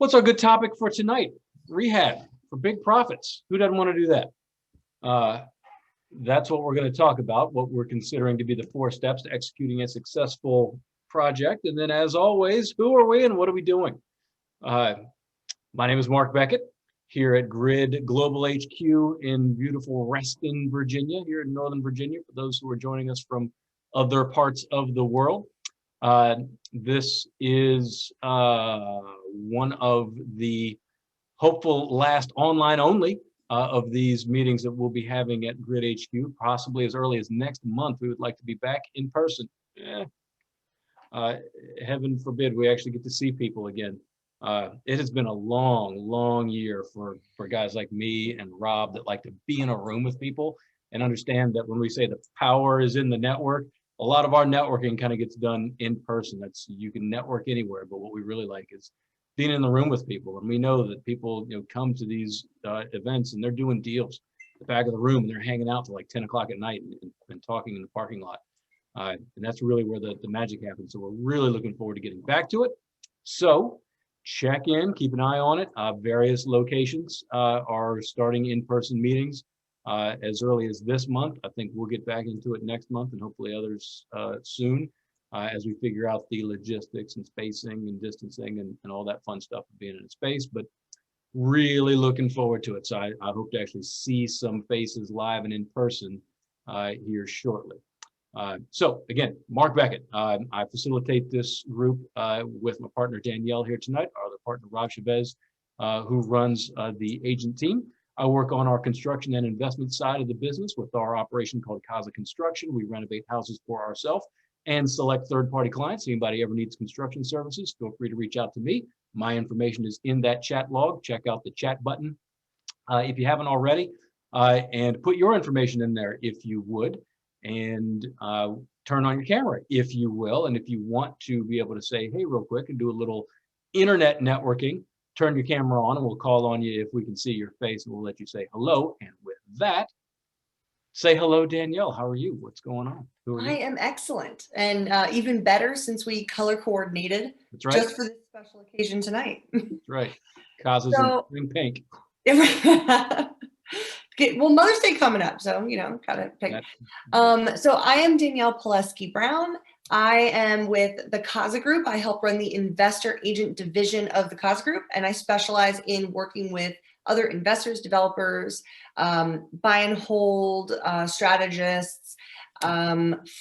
What's our good topic for tonight? Rehab for big profits. Who doesn't want to do that? That's what we're going to talk about, what we're considering to be the 4 steps to executing a successful project. And then, as always, who are we and what are we doing? My name is Mark Beckett here at Grid Global HQ in beautiful Reston, Virginia, here in Northern Virginia, for those who are joining us from other parts of the world. This is one of the hopeful last online only of these meetings that we'll be having at Grid HQ, possibly as early as next month. We would like to be back in person. Heaven forbid we actually get to see people again. It has been a long year for guys like me and Rob that like to be in a room with people and understand that when we say the power is in the network, a lot of our networking kind of gets done in person. You can network anywhere, but what we really like is being in the room with people. And we know that people come to these events and they're doing deals at the back of the room and they're hanging out till like 10 o'clock at night and talking in the parking lot. And that's really where the magic happens. So we're really looking forward to getting back to it. So check in, keep an eye on it. Various locations are starting in-person meetings as early as this month. I think we'll get back into it next month and hopefully others soon as we figure out the logistics and spacing and distancing and all that fun stuff of being in a space, but really looking forward to it. So I hope to actually see some faces live and in person here shortly. So again, Mark Beckett, I facilitate this group with my partner Danielle here tonight, our other partner Rob Chevez, who runs the agent team. I work on our construction and investment side of the business with our operation called CAZA Construction. We renovate houses for ourselves and select third-party clients. Anybody ever needs construction services, feel free to reach out to me. My information is in that chat log. Check out the chat button if you haven't already, and put your information in there if you would. And turn on your camera, if you will. And if you want to be able to say, hey, real quick, and do a little internet networking, turn your camera on and we'll call on you if we can see your face and we'll let you say hello. And with that, say hello, Danielle. How are you? What's going on? Who are you? I am excellent. And even better since we color coordinated. That's right. Just for this special occasion tonight. That's right. CAZA's in pink. Well, Mother's Day coming up, so gotta pick. So I am Danielle Pileski-Brown. I am with the CAZA Group. I help run the investor agent division of the CAZA Group, and I specialize in working with other investors, developers, buy and hold strategists,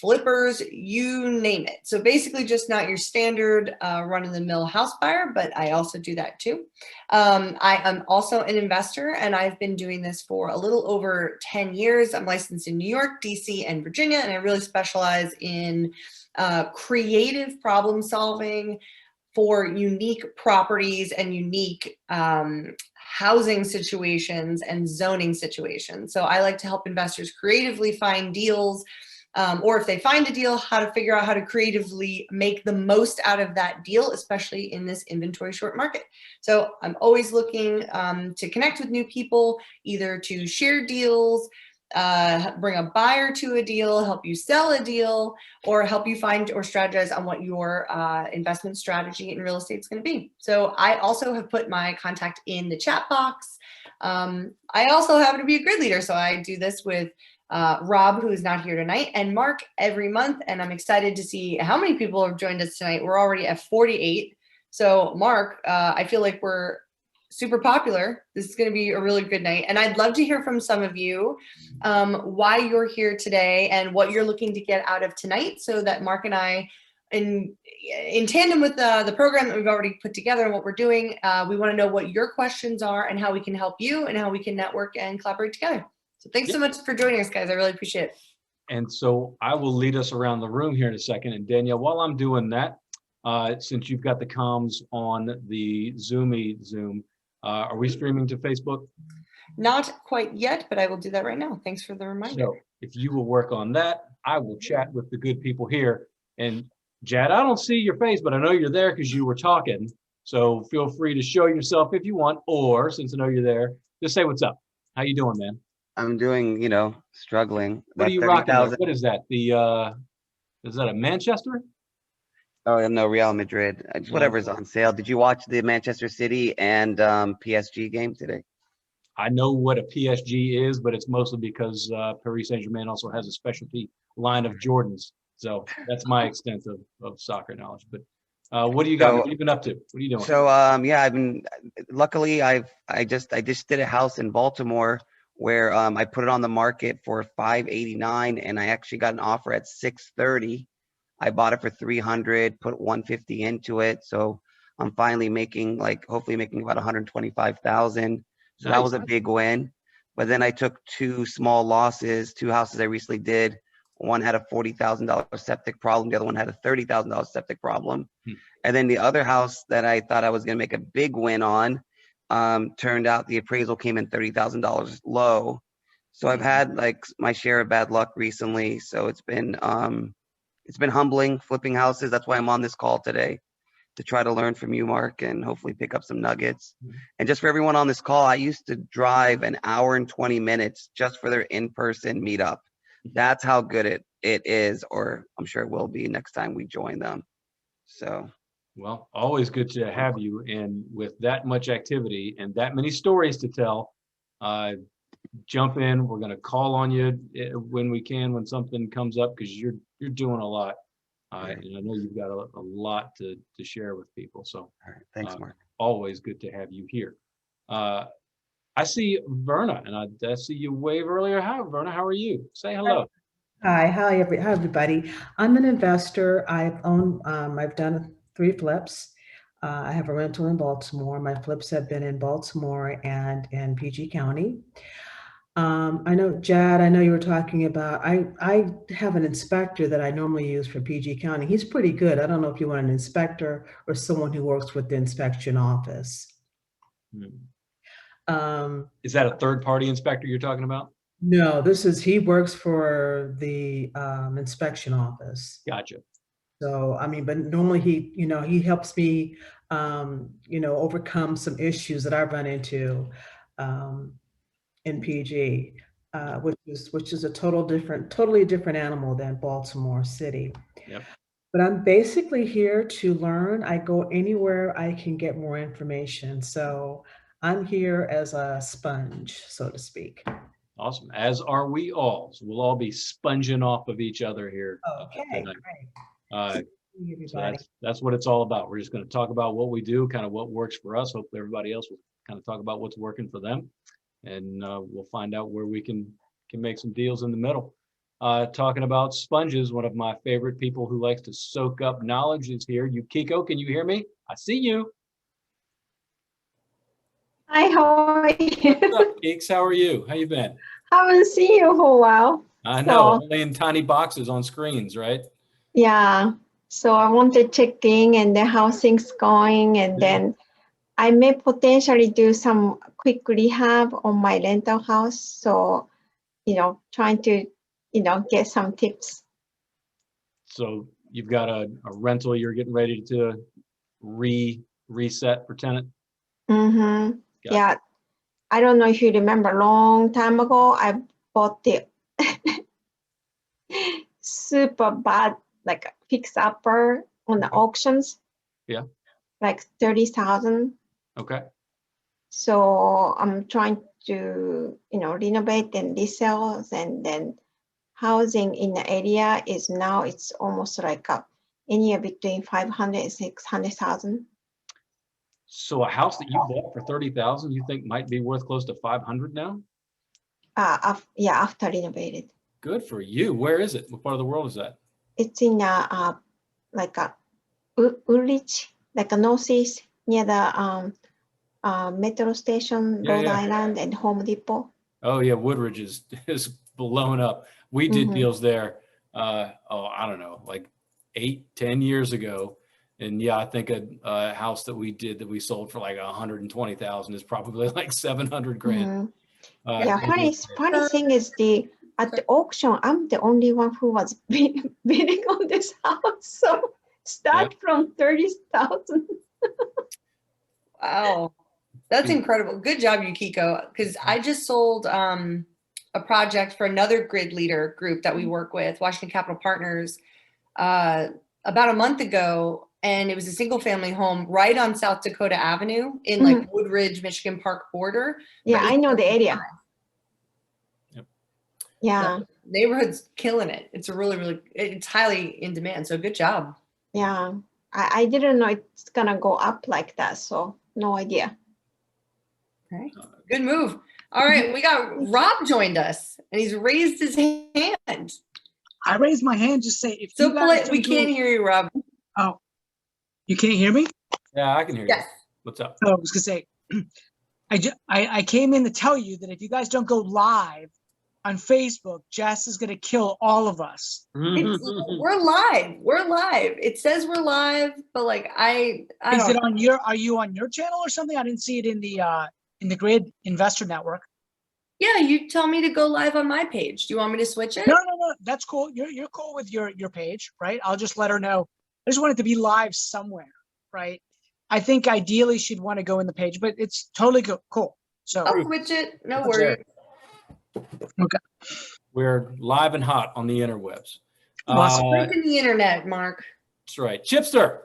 flippers, you name it. So basically just not your standard run-of-the-mill house buyer, but I also do that too. I am also an investor and I've been doing this for a little over 10 years. I'm licensed in New York, DC, and Virginia, and I really specialize in creative problem solving for unique properties and unique housing situations and zoning situations. So I like to help investors creatively find deals, or if they find a deal, how to figure out how to creatively make the most out of that deal, especially in this inventory short market. So I'm always looking to connect with new people, either to share deals, bring a buyer to a deal, help you sell a deal, or help you find or strategize on what your investment strategy in real estate is going to be. So I also have put my contact in the chat box. I also happen to be a grid leader, so I do this with Rob, who is not here tonight, and Mark every month, and I'm excited to see how many people have joined us tonight. We're already at 48. So Mark, I feel like we're super popular. This is going to be a really good night. And I'd love to hear from some of you why you're here today and what you're looking to get out of tonight, so that Mark and I, in tandem with the program that we've already put together and what we're doing, we want to know what your questions are and how we can help you and how we can network and collaborate together. So thanks so much for joining us, guys. I really appreciate it. And so I will lead us around the room here in a second. And Danielle, while I'm doing that, since you've got the comms on the Zoom, are we streaming to Facebook? Not quite yet, but I will do that right now. Thanks for the reminder. So if you will work on that, I will chat with the good people here. And Jad, I don't see your face, but I know you're there because you were talking. So feel free to show yourself if you want, or since I know you're there, just say what's up. How you doing, man? I'm doing, struggling. What are you rocking? What is that? Is that a Manchester? Oh no, Real Madrid. Whatever's on sale. Did you watch the Manchester City and PSG game today? I know what a PSG is, but it's mostly because Paris Saint-Germain also has a specialty line of Jordans. So that's my extent of soccer knowledge. But what do you got? So What have you been up to? What are you doing? So yeah, I've been luckily I just did a house in Baltimore where I put it on the market for 589 and I actually got an offer at 630. I bought it for 300, put 150 into it. So I'm finally making hopefully making about 125,000. So that Nice. was a big win. But then I took two small losses, two houses I recently did. One had a $40,000 septic problem. The other one had a $30,000 septic problem. And then the other house that I thought I was going to make a big win on, turned out the appraisal came in $30,000 low. So I've had like my share of bad luck recently. So it's been humbling flipping houses. That's why I'm on this call today, to try to learn from you, Mark, and hopefully pick up some nuggets. And just for everyone on this call, I used to drive an hour and 20 minutes just for their in-person meetup. That's how good it is, or I'm sure it will be next time we join them. So. Well, always good to have you. And with that much activity and that many stories to tell, jump in. We're going to call on you when we can, when something comes up, because you're doing a lot. And I know you've got a lot to share with people. So All right. Thanks, Mark. Always good to have you here. I see Verna, and I see you wave earlier. Hi, Verna. How are you? Say hello. Hi, everybody. I'm an investor. I've done 3 flips. I have a rental in Baltimore. My flips have been in Baltimore and in PG County. I know, Jad, I know you were talking about, I have an inspector that I normally use for PG County. He's pretty good. I don't know if you want an inspector or someone who works with the inspection office. Is that a third-party inspector you're talking about? No, he works for the inspection office. Gotcha. So, I mean, but normally he helps me, overcome some issues that I run into in PG, which is a totally different animal than Baltimore City. Yep. But I'm basically here to learn. I go anywhere I can get more information. So I'm here as a sponge, so to speak. Awesome. As are we all. So we'll all be sponging off of each other here. Okay, great. So that's what it's all about. We're just going to talk about what we do, kind of what works for us. Hopefully everybody else will kind of talk about what's working for them. And we'll find out where we can make some deals in the middle. Talking about sponges, one of my favorite people who likes to soak up knowledge is here. Yukiko, can you hear me? I see you. Hi, how are you? What's up, Keeks? How are you? How you been? Haven't seen you for a while. I know, only in tiny boxes on screens, right? Yeah. So I want to check in and then how things going, and then I may potentially do some quick rehab on my rental house. So, trying to, get some tips. So you've got a rental you're getting ready to reset for tenant? Mm-hmm. Yeah. I don't know if you remember, a long time ago, I bought the super bad, like fix-upper on the auctions. Yeah. Like 30,000. Okay. So I'm trying to, renovate and resell, and then housing in the area is now it's almost like anywhere between 500 and 600,000. So a house that you bought for 30,000, you think might be worth close to 500 now? Yeah, after renovated. Good for you. Where is it? What part of the world is that? It's in like a Woolwich, like a northeast near the metro station, Rhode Island, and Home Depot. Oh yeah, Woodridge is blown up. We did deals there. I don't know, like 8-10 years ago. And yeah, I think a house that we sold for like 120,000 is probably like 700 grand. Yeah, funny thing is at the auction, I'm the only one who was bidding on this house. So start from 30,000. Wow, that's incredible. Good job, Yukiko. Because I just sold a project for another grid leader group that we work with, Washington Capital Partners. about a month ago, and it was a single family home right on South Dakota Avenue in like Woodridge, Michigan Park border. Yeah, I know the area. Yep. Yeah. So neighborhood's killing it. It's a really, it's highly in demand. So good job. Yeah. I didn't know it's gonna go up like that, so no idea. Okay. Good move. All right, we got Rob joined us, and he's raised his hand. I raised my hand. Just say if So you guys polite, don't we go- can't hear you, Rob. Oh, you can't hear me? Yeah, I can hear you. Yes. What's up? So I was gonna say, I came in to tell you that if you guys don't go live on Facebook, Jess is gonna kill all of us. We're live. We're live. It says we're live, but like I Is don't it on your? Are you on your channel or something? I didn't see it in the Grid Investor Network. Yeah, you tell me to go live on my page. Do you want me to switch it? No, that's cool. You're cool with your page, right? I'll just let her know. I just want it to be live somewhere, right? I think ideally she'd want to go in the page, but it's totally cool. So I'll switch it. No That's worries. okay. We're live and hot on the interwebs. Awesome. Breaking the internet, Mark. That's right. Chipster,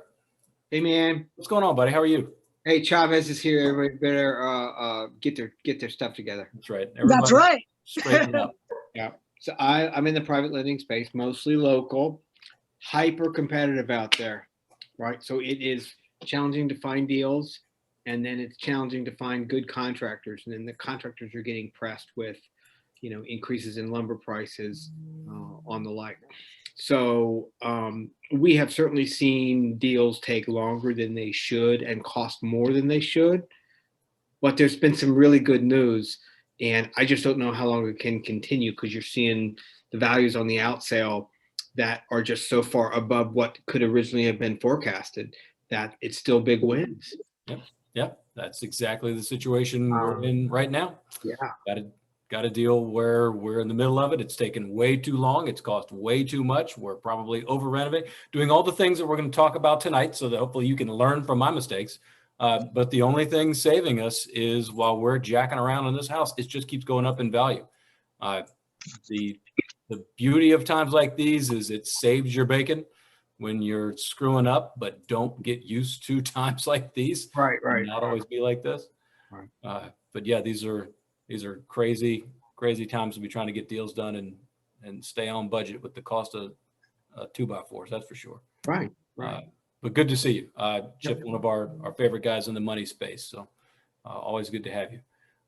Hey man, what's going on, buddy? How are you? hey Chavez is here. Everybody better get their stuff together. That's right. That's right. Straighten up. Yeah. So I'm in the private lending space, mostly local, hyper competitive out there, right? So it is challenging to find deals, and then it's challenging to find good contractors, and then the contractors are getting pressed with, increases in lumber prices, on the like. So we have certainly seen deals take longer than they should and cost more than they should, but there's been some really good news, and I just don't know how long it can continue, because you're seeing the values on the out sale that are just so far above what could originally have been forecasted that it's still big wins. Yep. That's exactly the situation we're in right now. Yeah. Got a deal where we're in the middle of it. It's taken way too long. It's cost way too much. We're probably over renovating, doing all the things that we're going to talk about tonight, so that hopefully you can learn from my mistakes. But the only thing saving us is, while we're jacking around in this house, it just keeps going up in value. The beauty of times like these is it saves your bacon when you're screwing up, but don't get used to times like these. Right. Not always be like this. Right. But yeah, these are crazy times to be trying to get deals done and stay on budget with the cost of 2x4s. That's for sure. Right. But good to see you, Chip, one of our favorite guys in the money space. So always good to have you.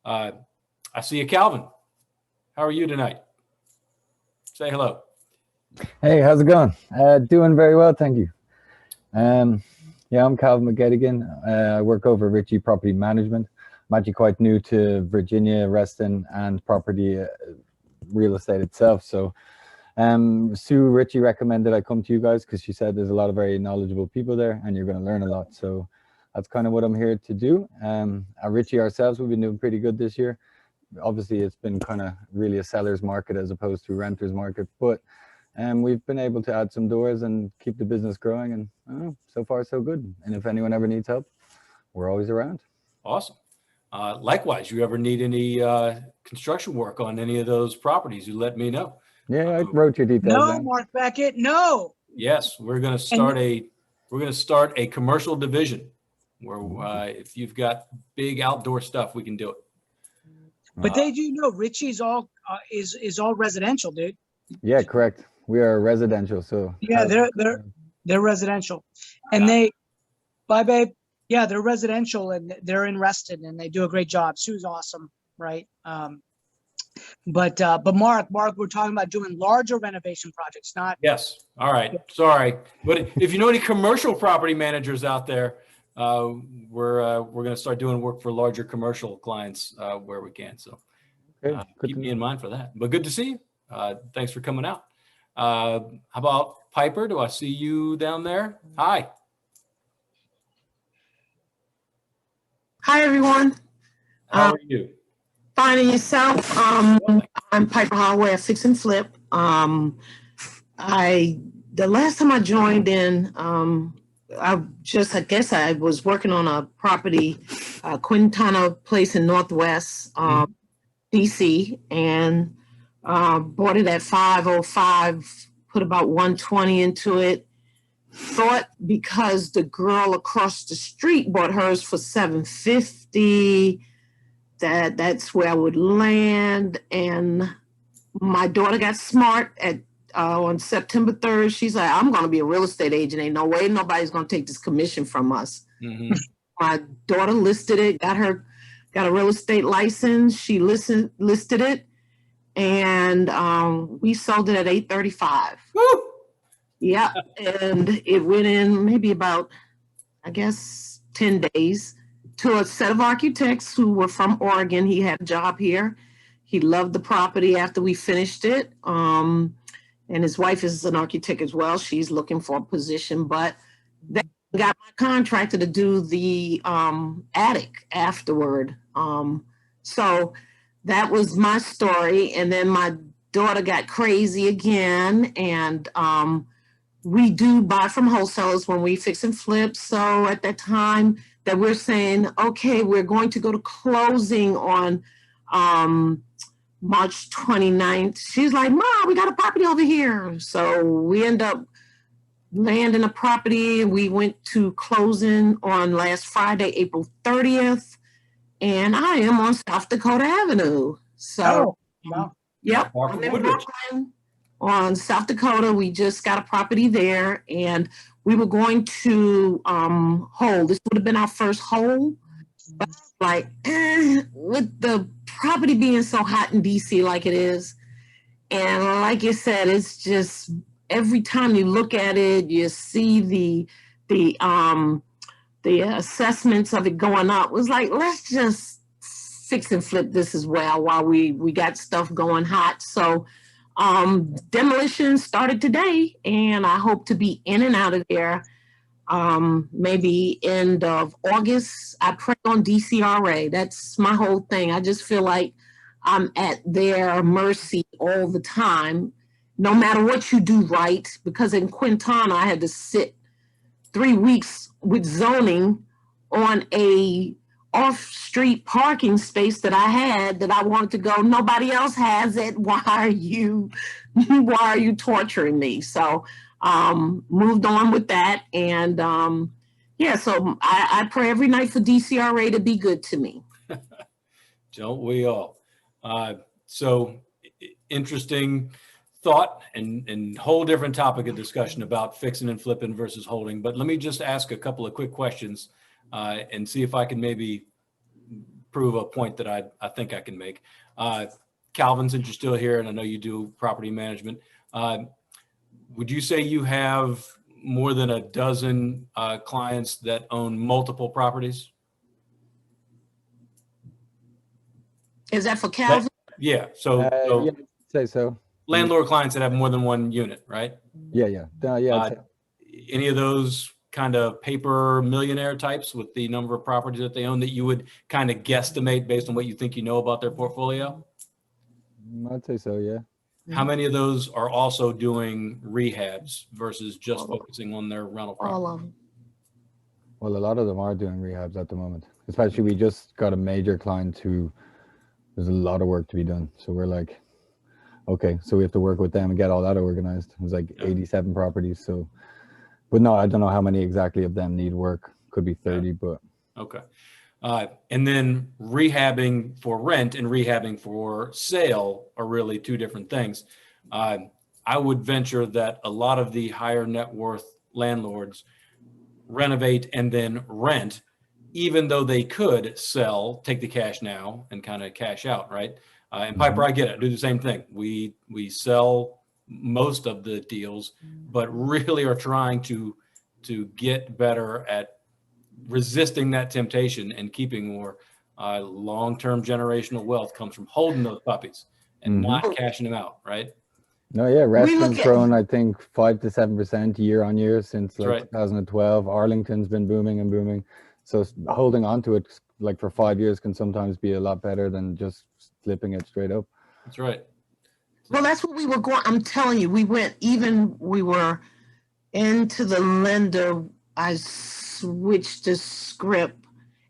I see you, Calvin. How are you tonight? Say hello. Hey, how's it going? Doing very well, thank you. Yeah, I'm Calvin McGettigan. I work over at Ritchie Property Management. I'm actually quite new to Virginia, Reston, and property real estate itself. So Sue Ritchie recommended I come to you guys because she said there's a lot of very knowledgeable people there and you're going to learn a lot. So that's kind of what I'm here to do. At Ritchie ourselves, we've been doing pretty good this year. Obviously, it's been kind of really a seller's market as opposed to a renter's market, but we've been able to add some doors and keep the business growing, and so far so good. And if anyone ever needs help, we're always around. Awesome. Likewise, you ever need any construction work on any of those properties, you let me know. Yeah, I wrote your details No, down. Mark Beckett, no. Yes, we're going to start a commercial division where if you've got big outdoor stuff, we can do it. But they do know Ritchie's all is all residential, dude. Yeah, correct. We are residential, so Yeah, they're residential, and bye babe. Yeah, they're residential and they're in Reston and they do a great job. Sue's awesome, right? But Mark, we're talking about doing larger renovation projects, not. Yes. All right. Sorry, but if you know any commercial property managers out there, we're going to start doing work for larger commercial clients where we can. So keep me in mind for that. But good to see you. Thanks for coming out. How about Piper? Do I see you down there? Hi. Hi, everyone. How are you? Finding yourself. I'm Piper Hardware, Fix and Flip. The last time I joined in, I guess I was working on a property, Quintana Place in Northwest DC, and bought it at 505, put about 120 into it, thought because the girl across the street bought hers for $750, that's where I would land. And my daughter got smart on September 3rd. She's like, I'm going to be a real estate agent. Ain't no way nobody's going to take this commission from us. Mhm. My daughter listed it, got a real estate license. She listed it, and we sold it at $835. Woo! Yeah, and it went in maybe about, I guess, 10 days to a set of architects who were from Oregon. He had a job here. He loved the property after we finished it. And his wife is an architect as well. She's looking for a position, but they got my contractor to do the attic afterward. So that was my story. And then my daughter got crazy again, and we do buy from wholesalers when we fix and flip. So at that time that we're saying, okay, we're going to go to closing on March 29th. She's like, Mom, we got a property over here. So we end up landing a property. We went to closing on last Friday, April 30th. And I am on South Dakota Avenue. So, Wow. yep, Far I'm from in Woodridge. Brooklyn on South Dakota. We just got a property there, and we were going to hold. This would have been our first hold, but like with the property being so hot in DC like it is, and like you said, it's just every time you look at it, you see the assessments of it going up. It was like, let's just fix and flip this as well while we got stuff going hot. So demolition started today, and I hope to be in and out of there maybe end of August. I pray on DCRA. That's my whole thing. I just feel like I'm at their mercy all the time, no matter what you do right. Because in Quintana, I had to sit 3 weeks with zoning on a off-street parking space that I had that I wanted to go. Nobody else has it. Why are you torturing me? So moved on with that. And yeah, so I pray every night for DCRA to be good to me. Don't we all? So interesting thought and whole different topic of discussion about fixing and flipping versus holding. But let me just ask a couple of quick questions and see if I can maybe prove a point that I think I can make. Calvin, since you're still here, and I know you do property management, would you say you have more than a dozen clients that own multiple properties? Is that for Calvin? Yeah. So yeah, I'd say so. Landlord clients that have more than one unit, right? Yeah. I'd say. Any of those kind of paper millionaire types with the number of properties that they own that you would kind of guesstimate based on what you think you know about their portfolio? I'd say so, yeah. How many of those are also doing rehabs versus just All of focusing on their rental All property? of them. Well, a lot of them are doing rehabs at the moment. Especially we just got a major client who there's a lot of work to be done. So we're like, okay, so we have to work with them and get all that organized. It was like 87 properties. So, but no, I don't know how many exactly of them need work. Could be 30, but. Okay. And then rehabbing for rent and rehabbing for sale are really two different things. I would venture that a lot of the higher net worth landlords renovate and then rent, even though they could sell, take the cash now and kind of cash out, right? And Piper, I get it. I do the same thing. We sell most of the deals, but really are trying to get better at resisting that temptation and keeping more. Long-term generational wealth comes from holding those puppies and not cashing them out, right? No, yeah, Reston's grown, I think, 5 to 7% year on year since like 2012. Arlington's been booming and booming. So holding on to it like for 5 years can sometimes be a lot better than just flipping it straight up. That's right. Well, that's what we were going. I'm telling you, we were into the lender. I switched the script,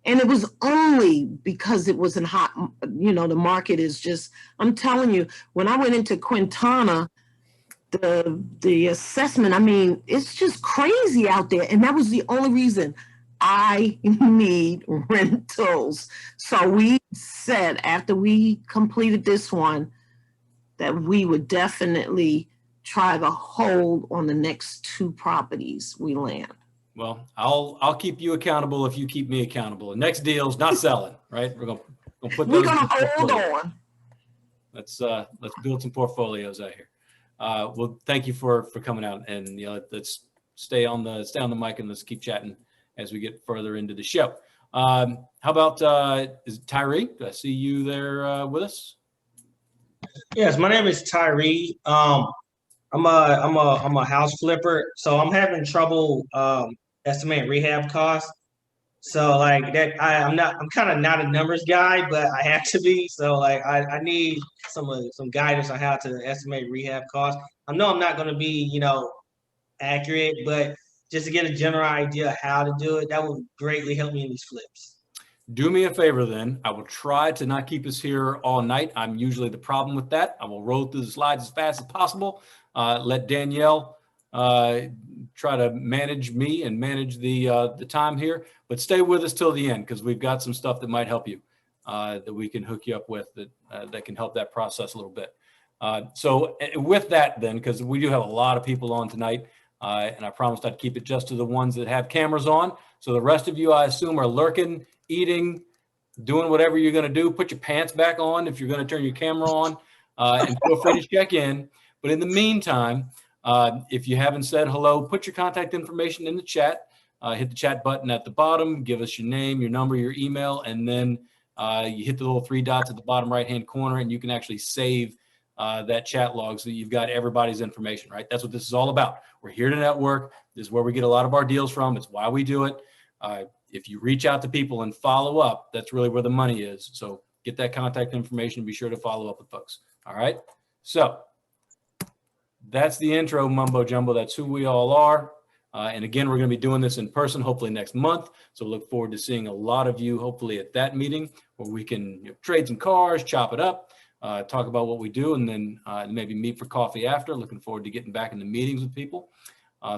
and it was only because it was in hot, the market is just, I'm telling you, when I went into Quintana, the assessment, I mean, it's just crazy out there. And that was the only reason I need rentals. So we said after we completed this one that we would definitely try to hold on the next 2 properties we land. Well, I'll keep you accountable if you keep me accountable. The next deal's not selling, right? We're gonna put We're those. gonna in hold portfolio. on. Let's build some portfolios out here. Well, thank you for coming out, and let's stay on the mic and let's keep chatting as we get further into the show. How about is Tyree? Do I see you there with us? Yes, my name is Tyree. I'm a house flipper, so I'm having trouble estimating rehab costs. So like that, I'm kind of not a numbers guy, but I have to be. So like I need some guidance on how to estimate rehab costs. I know I'm not going to be accurate, but just to get a general idea of how to do it, that would greatly help me in these flips. Do me a favor then. I will try to not keep us here all night. I'm usually the problem with that. I will roll through the slides as fast as possible. Let Danielle try to manage me and manage the time here, but stay with us till the end because we've got some stuff that might help you that we can hook you up with that can help that process a little bit. So with that then, because we do have a lot of people on tonight, and I promised I'd keep it just to the ones that have cameras on. So the rest of you, I assume, are lurking, eating, doing whatever you're going to do. Put your pants back on if you're going to turn your camera on, and feel free to check in. But in the meantime, if you haven't said hello, put your contact information in the chat. Hit the chat button at the bottom. Give us your name, your number, your email, and then you hit the little 3 dots at the bottom right-hand corner, and you can actually save that chat log so that you've got everybody's information, right? That's what this is all about. We're here to network. This is where we get a lot of our deals from. It's why we do it. If you reach out to people and follow up, that's really where the money is. So get that contact information. Be sure to follow up with folks. All right. So that's the intro mumbo jumbo. That's who we all are. And again, we're going to be doing this in person, hopefully next month. So look forward to seeing a lot of you, hopefully at that meeting where we can trade some cars, chop it up, talk about what we do, and then maybe meet for coffee after. Looking forward to getting back into meetings with people.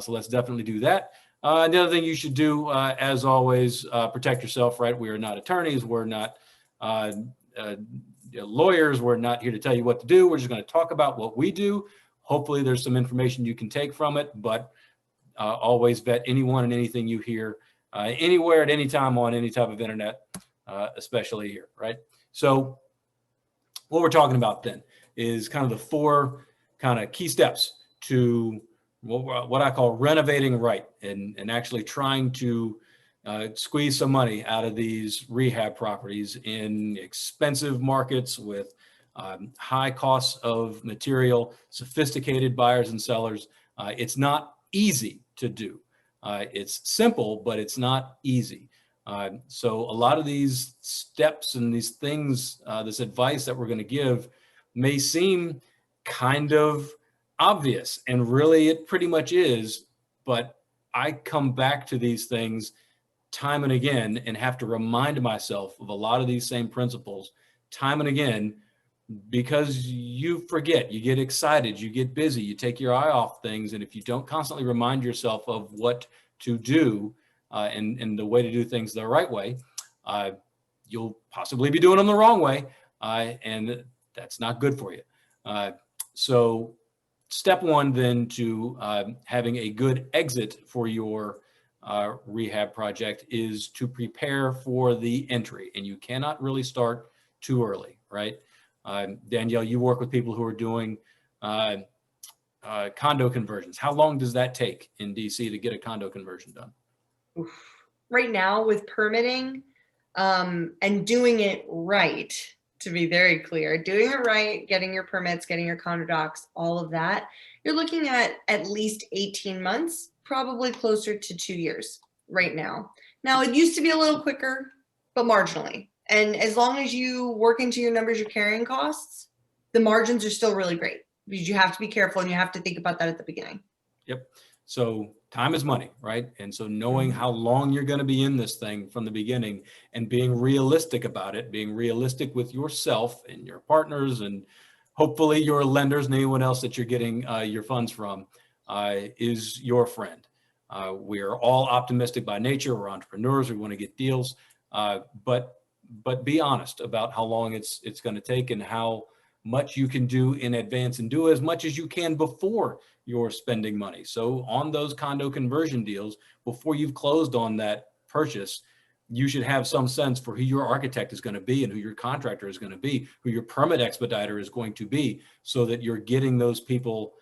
So let's definitely do that. The other thing you should do, as always, protect yourself, right? We are not attorneys. We're not lawyers. We're not here to tell you what to do. We're just going to talk about what we do. Hopefully there's some information you can take from it, but always vet anyone and anything you hear anywhere at any time on any type of internet, especially here, right? So what we're talking about then is kind of the 4 kind of key steps to what I call renovating right and actually trying to squeeze some money out of these rehab properties in expensive markets with high costs of material, sophisticated buyers and sellers. It's not easy to do. It's simple, but it's not easy. So a lot of these steps and these things, this advice that we're going to give may seem kind of obvious, and really it pretty much is, but I come back to these things time and again and have to remind myself of a lot of these same principles time and again, because you forget, you get excited, you get busy, you take your eye off things, and if you don't constantly remind yourself of what to do and the way to do things the right way, you'll possibly be doing them the wrong way, and that's not good for you. So step 1 then to having a good exit for your rehab project is to prepare for the entry, and you cannot really start too early, right? Danielle, you work with people who are doing condo conversions. How long does that take in DC to get a condo conversion done? Right now with permitting and doing it right, to be very clear, doing it right, getting your permits, getting your condo docs, all of that, you're looking at least 18 months, probably closer to 2 years right now. Now, it used to be a little quicker, but marginally. And as long as you work into your numbers, your carrying costs, the margins are still really great, because you have to be careful and you have to think about that at the beginning. Yep. So time is money, right? And so knowing how long you're going to be in this thing from the beginning and being realistic about it, being realistic with yourself and your partners and hopefully your lenders and anyone else that you're getting your funds from is your friend. We're all optimistic by nature. We're entrepreneurs. We want to get deals, but be honest about how long it's going to take and how much you can do in advance, and do as much as you can before you're spending money. So on those condo conversion deals, before you've closed on that purchase, you should have some sense for who your architect is going to be and who your contractor is going to be, who your permit expediter is going to be, so that you're getting those people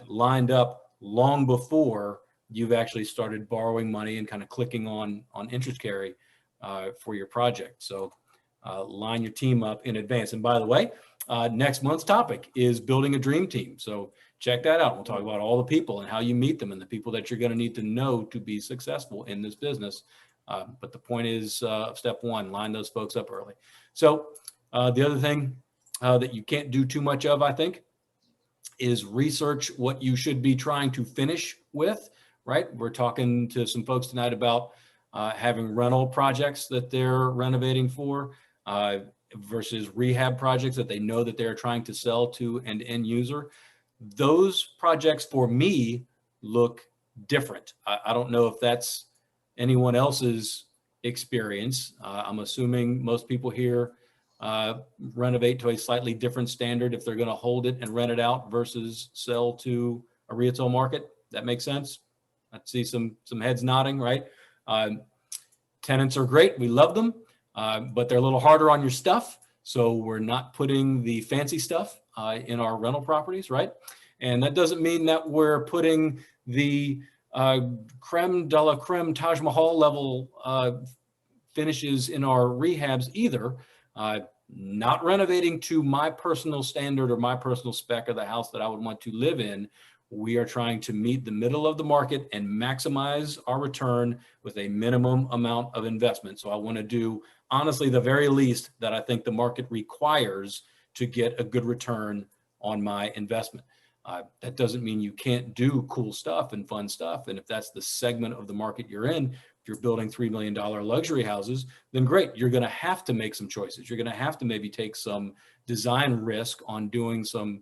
lined up long before you've actually started borrowing money and kind of clicking on interest carry for your project. So line your team up in advance. And by the way, next month's topic is building a dream team. So check that out. We'll talk about all the people and how you meet them and the people that you're going to need to know to be successful in this business. But the point is, step one, line those folks up early. So the other thing that you can't do too much of, I think, is research what you should be trying to finish with, right? We're talking to some folks tonight about having rental projects that they're renovating for versus rehab projects that they know that they're trying to sell to an end user. Those projects for me look different. I don't know if that's anyone else's experience. I'm assuming most people here renovate to a slightly different standard if they're going to hold it and rent it out versus sell to a retail market. That makes sense. I see some heads nodding, right? Tenants are great. We love them, but they're a little harder on your stuff. So we're not putting the fancy stuff in our rental properties, right? And that doesn't mean that we're putting the creme de la creme Taj Mahal level finishes in our rehabs either. Not renovating to my personal standard or my personal spec of the house that I would want to live in. We are trying to meet the middle of the market and maximize our return with a minimum amount of investment. So I want to do, honestly, the very least that I think the market requires to get a good return on my investment. That doesn't mean you can't do cool stuff and fun stuff. And if that's the segment of the market you're in, if you're building $3 million luxury houses, then great. You're going to have to make some choices. You're going to have to maybe take some design risk on doing some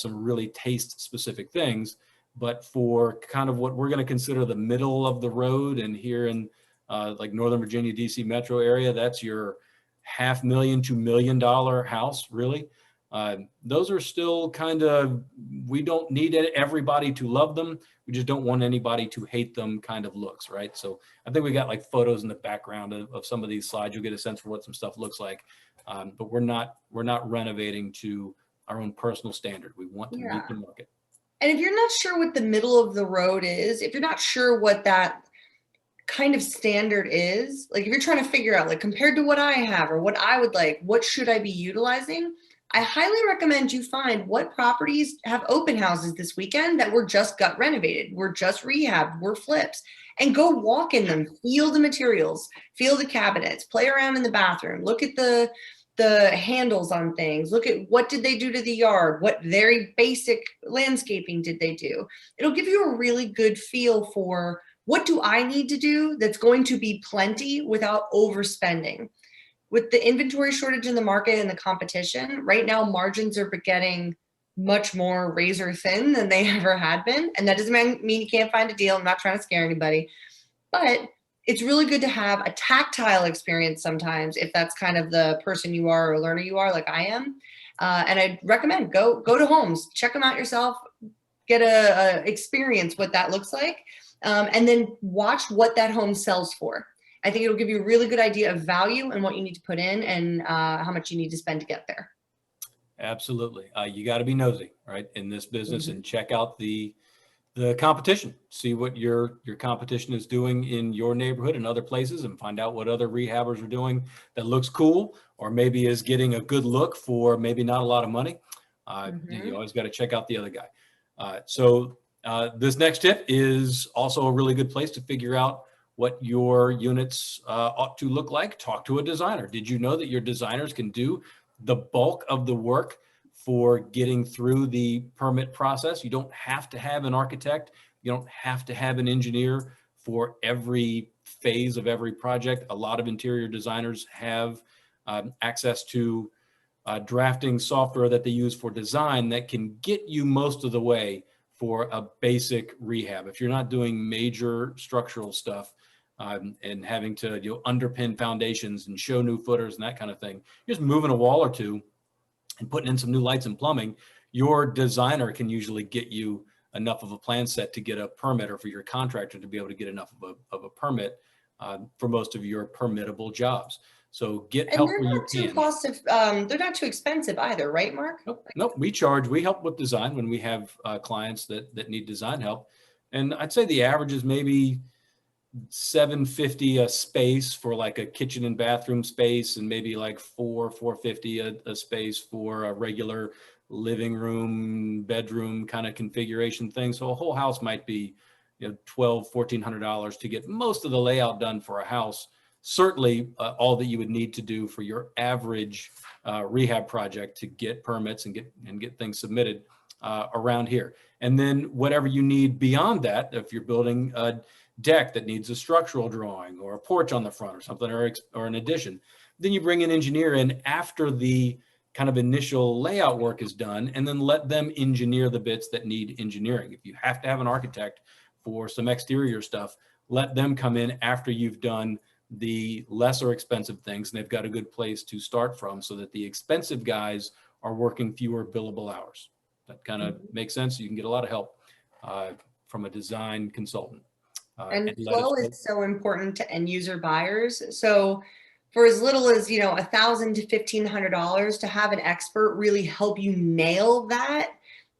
really taste specific things. But for kind of what we're going to consider the middle of the road, and here in like Northern Virginia, DC metro area, that's your $500,000 to $1 million house, really. Those are still kind of, we don't need everybody to love them. We just don't want anybody to hate them kind of looks, right? So I think we got like photos in the background of some of these slides. You'll get a sense for what some stuff looks like. But we're not renovating to our own personal standard. We want to meet the market. And if you're not sure what the middle of the road is, if you're not sure what that kind of standard is, like if you're trying to figure out, like compared to what I have or what I would like, what should I be utilizing? I highly recommend you find what properties have open houses this weekend that were just gut renovated, were just rehabbed, were flips, and go walk in them, feel the materials, feel the cabinets, play around in the bathroom, look at the handles on things, look at what did they do to the yard, what very basic landscaping did they do. It'll give you a really good feel for what do I need to do that's going to be plenty without overspending. With the inventory shortage in the market and the competition, right now margins are getting much more razor thin than they ever had been. And that doesn't mean you can't find a deal. I'm not trying to scare anybody, but it's really good to have a tactile experience sometimes if that's kind of the person you are or learner you are, like I am. And I'd recommend go to homes, check them out yourself, get a experience what that looks like, and then watch what that home sells for. I think it'll give you a really good idea of value and what you need to put in and how much you need to spend to get there. Absolutely. You got to be nosy, right, in this business and check out the competition, see what your competition is doing in your neighborhood and other places, and find out what other rehabbers are doing that looks cool, or maybe is getting a good look for maybe not a lot of money. You always got to check out the other guy. So this next tip is also a really good place to figure out what your units ought to look like. Talk to a designer. Did you know that your designers can do the bulk of the work for getting through the permit process? You don't have to have an architect. You don't have to have an engineer for every phase of every project. A lot of interior designers have access to drafting software that they use for design that can get you most of the way for a basic rehab. If you're not doing major structural stuff and having to underpin foundations and show new footers and that kind of thing, just moving a wall or two and putting in some new lights and plumbing, your designer can usually get you enough of a plan set to get a permit, or for your contractor to be able to get enough of a permit for most of your permittable jobs. So get help where you can. They're not too expensive either, right, Mark? Nope. We help with design when we have clients that need design help. And I'd say the average is maybe $750 a space for like a kitchen and bathroom space, and maybe like $450 a space for a regular living room, bedroom kind of configuration thing. So a whole house might be, $1,200, $1,400 to get most of the layout done for a house. Certainly all that you would need to do for your average rehab project to get permits and get things submitted around here. And then whatever you need beyond that, if you're building a deck that needs a structural drawing or a porch on the front or something, or an addition, then you bring an engineer in after the kind of initial layout work is done, and then let them engineer the bits that need engineering. If you have to have an architect for some exterior stuff, let them come in after you've done the lesser expensive things, and they've got a good place to start from, so that the expensive guys are working fewer billable hours. That kind of makes sense. You can get a lot of help from a design consultant. And flow is so important to end user buyers. So for as little as, $1,000 to $1,500 to have an expert really help you nail that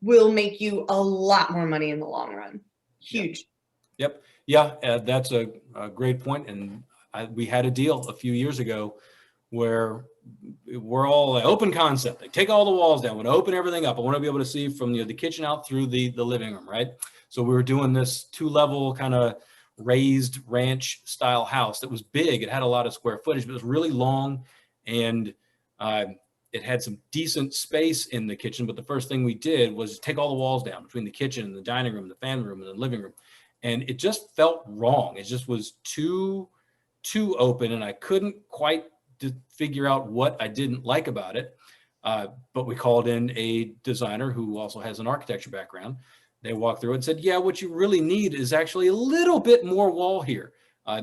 will make you a lot more money in the long run. Huge. Yep. Yeah, that's a great point. And we had a deal a few years ago where we're all open concept. They take all the walls down. I want to open everything up. I want to be able to see from the kitchen out through the living room, right? So we were doing this 2-level kind of raised ranch style house that was big. It had a lot of square footage, but it was really long, and it had some decent space in the kitchen. But the first thing we did was take all the walls down between the kitchen and the dining room, the family room, and the living room. And it just felt wrong. It just was too open, and I couldn't quite figure out what I didn't like about it. But we called in a designer who also has an architecture background. They walked through and said, yeah, what you really need is actually a little bit more wall here.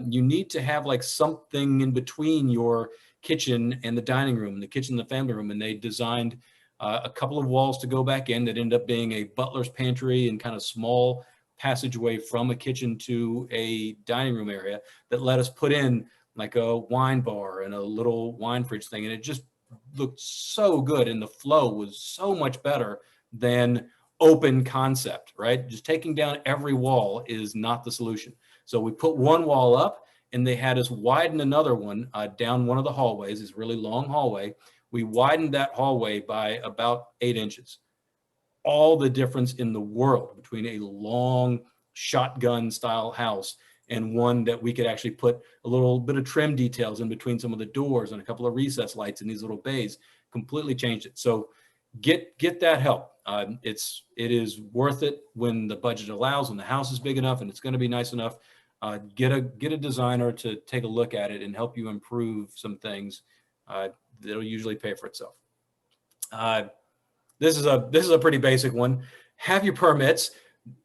You need to have like something in between your kitchen and the dining room, the kitchen and the family room. And they designed a couple of walls to go back in that ended up being a butler's pantry and kind of small passageway from a kitchen to a dining room area that let us put in like a wine bar and a little wine fridge thing. And it just looked so good. And the flow was so much better than open concept, right? Just taking down every wall is not the solution. So we put one wall up, and they had us widen another one down one of the hallways, this really long hallway. We widened that hallway by about 8 inches. All the difference in the world between a long shotgun style house and one that we could actually put a little bit of trim details in between some of the doors and a couple of recess lights in these little bays, completely changed it. So get that help. It is worth it when the budget allows, when the house is big enough and it's going to be nice enough. Get a designer to take a look at it and help you improve some things. That'll usually pay for itself. This is a pretty basic one. Have your permits,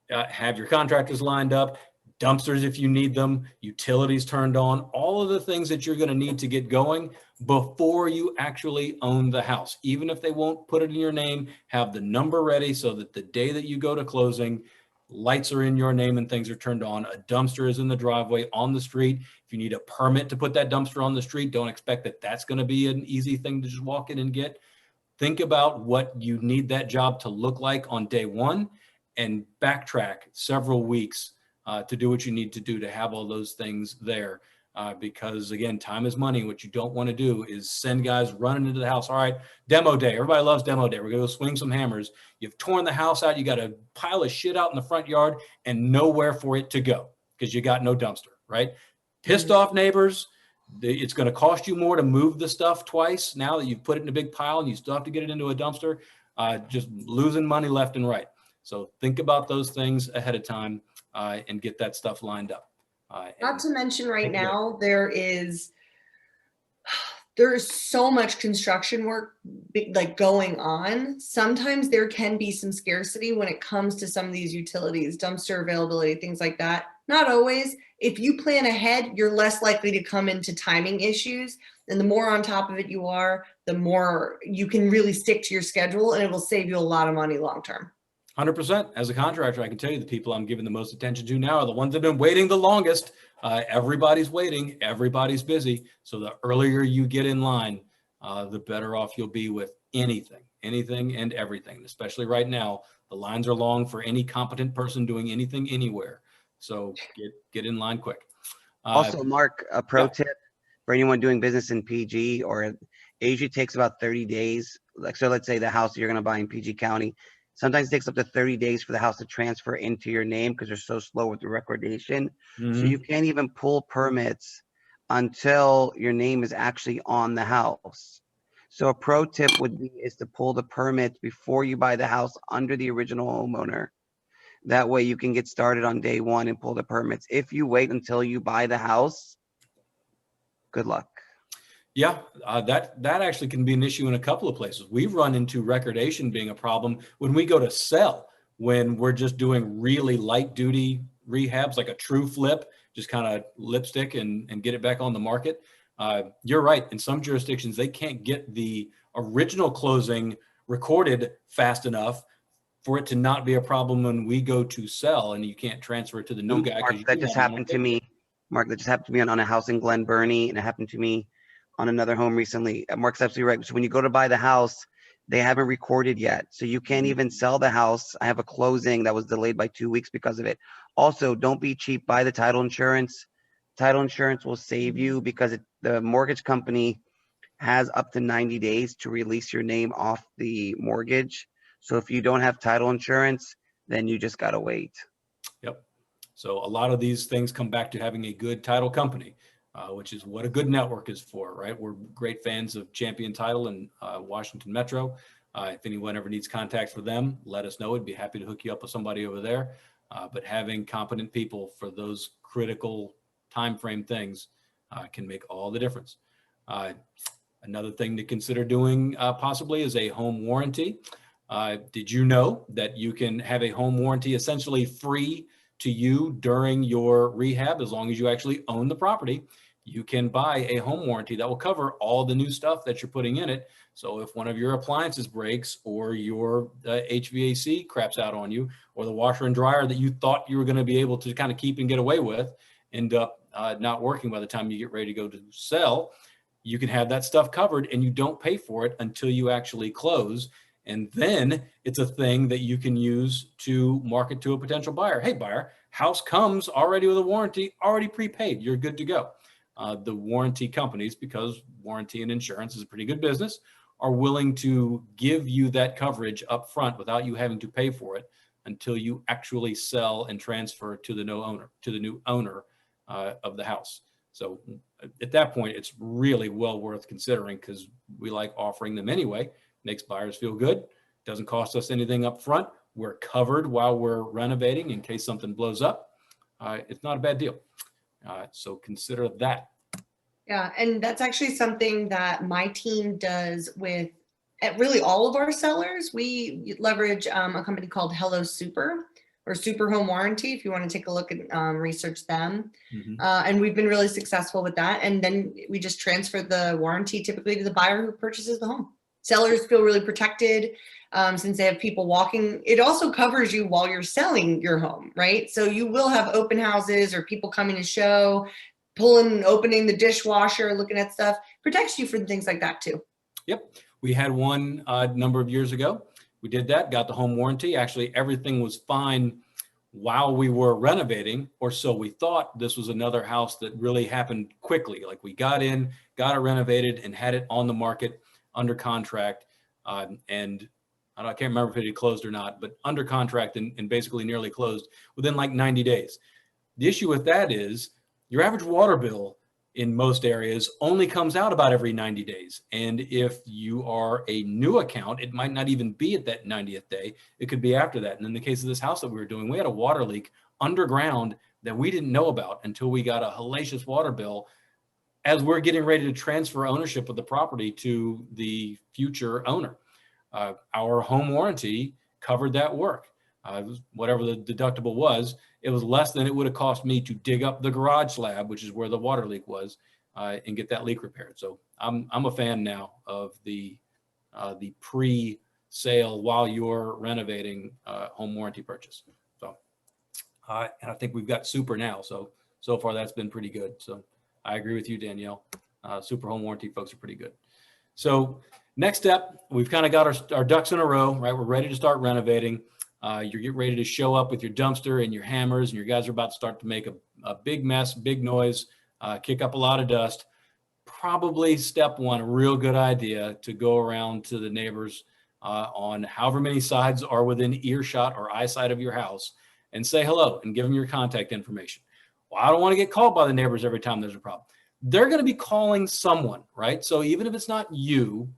have your contractors lined up, dumpsters if you need them, utilities turned on, all of the things that you're going to need to get going before you actually own the house. Even if they won't put it in your name, have the number ready so that the day that you go to closing, lights are in your name and things are turned on. A dumpster is in the driveway on the street. If you need a permit to put that dumpster on the street, don't expect that that's going to be an easy thing to just walk in and get. Think about what you need that job to look like on day one and backtrack several weeks to do what you need to do to have all those things there. Because again, time is money. What you don't want to do is send guys running into the house. All right, demo day. Everybody loves demo day. We're going to go swing some hammers. You've torn the house out. You got a pile of shit out in the front yard and nowhere for it to go because you got no dumpster, right? Pissed off neighbors. It's going to cost you more to move the stuff twice now that you've put it in a big pile and you still have to get it into a dumpster. Just losing money left and right. So think about those things ahead of time and get that stuff lined up. Not to mention right now, there's there's so much construction work like going on. Sometimes there can be some scarcity when it comes to some of these utilities, dumpster availability, things like that. Not always. If you plan ahead, you're less likely to come into timing issues. And the more on top of it you are, the more you can really stick to your schedule, and it will save you a lot of money long term. 100%. As a contractor, I can tell you the people I'm giving the most attention to now are the ones that have been waiting the longest. Everybody's waiting, everybody's busy. So the earlier you get in line, the better off you'll be with anything and everything. Especially right now, the lines are long for any competent person doing anything anywhere. So get in line quick. Also, Mark, a pro tip for anyone doing business in PG, or it usually takes about 30 days. Like, so let's say the house you're going to buy in PG County, sometimes it takes up to 30 days for the house to transfer into your name because they're so slow with the recordation. So you can't even pull permits until your name is actually on the house. So a pro tip would be is to pull the permits before you buy the house under the original homeowner. That way you can get started on day one and pull the permits. If you wait until you buy the house, good luck. Yeah, that actually can be an issue in a couple of places. We've run into recordation being a problem when we go to sell, when we're just doing really light duty rehabs, like a true flip, just kind of lipstick and get it back on the market. You're right. In some jurisdictions, they can't get the original closing recorded fast enough for it to not be a problem when we go to sell, and you can't transfer it to the new guy. Mark, that just happened to me. Mark, that just happened to me on a house in Glen Burnie, and it happened to me on another home recently. Mark's absolutely right. So when you go to buy the house, they haven't recorded yet. So you can't even sell the house. I have a closing that was delayed by 2 weeks because of it. Also, don't be cheap. Buy the title insurance. Title insurance will save you because the mortgage company has up to 90 days to release your name off the mortgage. So if you don't have title insurance, then you just got to wait. Yep. So a lot of these things come back to having a good title company, which is what a good network is for, right? We're great fans of Champion Title and Washington Metro. If anyone ever needs contact for them, let us know. I'd be happy to hook you up with somebody over there. But having competent people for those critical time frame things can make all the difference. Another thing to consider doing possibly is a home warranty. Did you know that you can have a home warranty essentially free to you during your rehab? As long as you actually own the property, you can buy a home warranty that will cover all the new stuff that you're putting in it. So if one of your appliances breaks, or your HVAC craps out on you, or the washer and dryer that you thought you were going to be able to kind of keep and get away with end up not working by the time you get ready to go to sell, you can have that stuff covered and you don't pay for it until you actually close. And then it's a thing that you can use to market to a potential buyer. Hey, buyer, house comes already with a warranty, already prepaid. You're good to go. The warranty companies, because warranty and insurance is a pretty good business, are willing to give you that coverage up front without you having to pay for it until you actually sell and transfer to the new owner of the house. So at that point, it's really well worth considering, because we like offering them anyway. Makes buyers feel good. Doesn't cost us anything up front. We're covered while we're renovating in case something blows up. It's not a bad deal. So consider that. Yeah, and that's actually something that my team does with really all of our sellers. We leverage a company called Hello Super, or Super Home Warranty, if you want to take a look and research them. And we've been really successful with that. And then we just transfer the warranty typically to the buyer who purchases the home. Sellers feel really protected since they have people walking. It also covers you while you're selling your home, right? So you will have open houses or people coming to show, pulling and opening the dishwasher, looking at stuff. Protects you from things like that too. Yep. We had one number of years ago. We did that, got the home warranty. Actually, everything was fine while we were renovating, or so we thought. This was another house that really happened quickly. Like, we got in, got it renovated, and had it on the market under contract. And I can't remember if it had closed or not, but under contract and basically nearly closed within like 90 days. The issue with that is your average water bill in most areas only comes out about every 90 days. And if you are a new account, it might not even be at that 90th day. It could be after that. And in the case of this house that we were doing, we had a water leak underground that we didn't know about until we got a hellacious water bill as we're getting ready to transfer ownership of the property to the future owner. Our home warranty covered that work. Whatever the deductible was, it was less than it would have cost me to dig up the garage slab, which is where the water leak was, and get that leak repaired. So I'm a fan now of the pre-sale while you're renovating home warranty purchase. So, and I think we've got super now. So far that's been pretty good. So I agree with you, Danielle. Super home warranty folks are pretty good. So next step, we've kind of got our ducks in a row, right? We're ready to start renovating. You're getting ready to show up with your dumpster and your hammers, and your guys are about to start to make a big mess, big noise, kick up a lot of dust. Probably step one, a real good idea to go around to the neighbors on however many sides are within earshot or eyesight of your house and say hello and give them your contact information. Well, I don't want to get called by the neighbors every time there's a problem. They're going to be calling someone, right? So even if it's not you,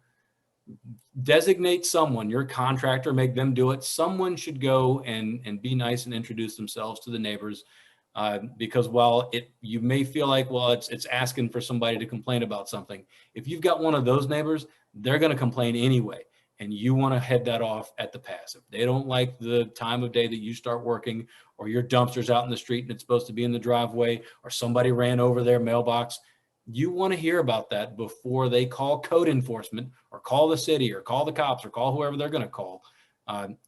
designate someone, your contractor, make them do it. Someone should go and be nice and introduce themselves to the neighbors. Because while you may feel like, well, it's asking for somebody to complain about something. If you've got one of those neighbors, they're going to complain anyway. And you want to head that off at the pass. If they don't like the time of day that you start working, or your dumpster's out in the street and it's supposed to be in the driveway, or somebody ran over their mailbox, you want to hear about that before they call code enforcement or call the city or call the cops or call whoever they're going to call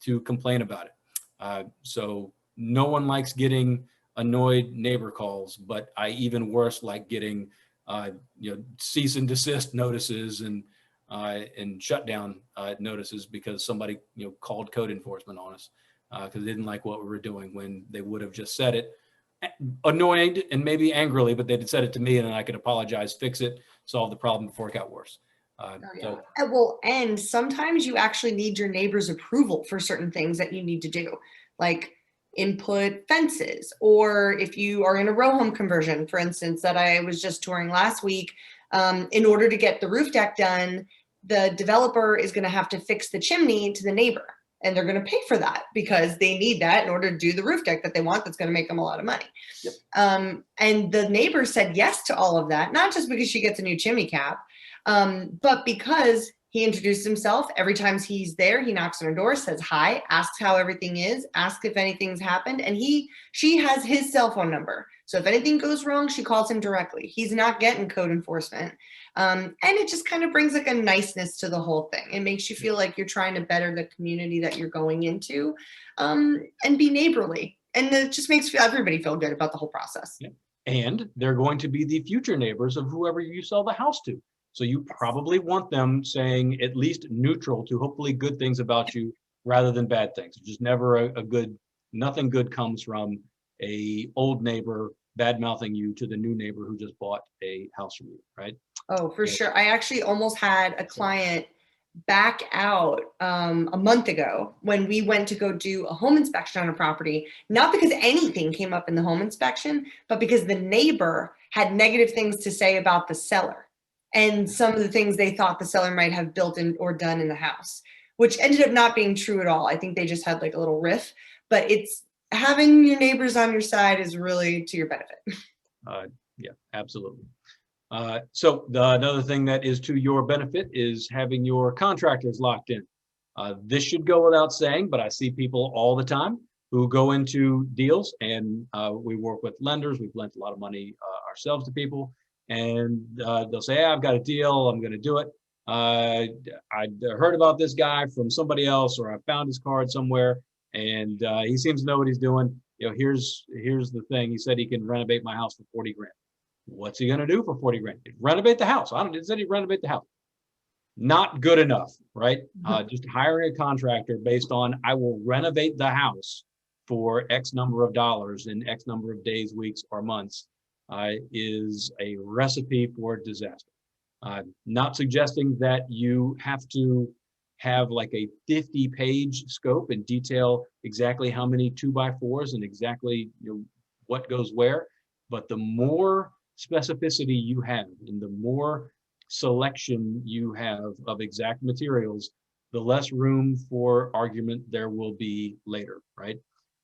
to complain about it. So no one likes getting annoyed neighbor calls, but I even worse like getting cease and desist notices and shutdown notices because somebody called code enforcement on us because they didn't like what we were doing when they would have just said it annoyed and maybe angrily, but they'd said it to me and then I could apologize, fix it, solve the problem before it got worse. Well, and sometimes you actually need your neighbor's approval for certain things that you need to do, like input fences, or if you are in a row home conversion, for instance, that I was just touring last week, in order to get the roof deck done, the developer is going to have to fix the chimney to the neighbor, and they're going to pay for that because they need that in order to do the roof deck that they want. That's going to make them a lot of money. Yep. And the neighbor said yes to all of that, not just because she gets a new chimney cap, but because he introduced himself. Every time he's there, he knocks on her door, says hi, asks how everything is, asks if anything's happened. And she has his cell phone number. So if anything goes wrong, she calls him directly. He's not getting code enforcement. And it just kind of brings like a niceness to the whole thing. It makes you feel like you're trying to better the community that you're going into, and be neighborly. And it just makes everybody feel good about the whole process. Yeah. And they're going to be the future neighbors of whoever you sell the house to. So you probably want them saying at least neutral to hopefully good things about you rather than bad things. Just never nothing good comes from a old neighbor bad mouthing you to the new neighbor who just bought a house from you, right? Oh, for sure. I actually almost had a client back out a month ago when we went to go do a home inspection on a property, not because anything came up in the home inspection, but because the neighbor had negative things to say about the seller and some of the things they thought the seller might have built in or done in the house, which ended up not being true at all. I think they just had like a little riff, but it's having your neighbors on your side is really to your benefit. Yeah, absolutely. So another thing that is to your benefit is having your contractors locked in. This should go without saying, but I see people all the time who go into deals, and we work with lenders. We've lent a lot of money ourselves to people, and they'll say, hey, I've got a deal, I'm going to do it. I heard about this guy from somebody else, or I found his card somewhere, and he seems to know what he's doing. Here's the thing. He said he can renovate my house for 40 grand. What's he going to do for 40 grand? Renovate the house. It said he'd renovate the house. Not good enough, right? Just hiring a contractor based on, I will renovate the house for X number of dollars in X number of days, weeks, or months is a recipe for disaster. Not suggesting that you have to have like a 50-page scope and detail exactly how many 2x4s and exactly what goes where, but the more specificity you have and the more selection you have of exact materials, the less room for argument there will be later, right?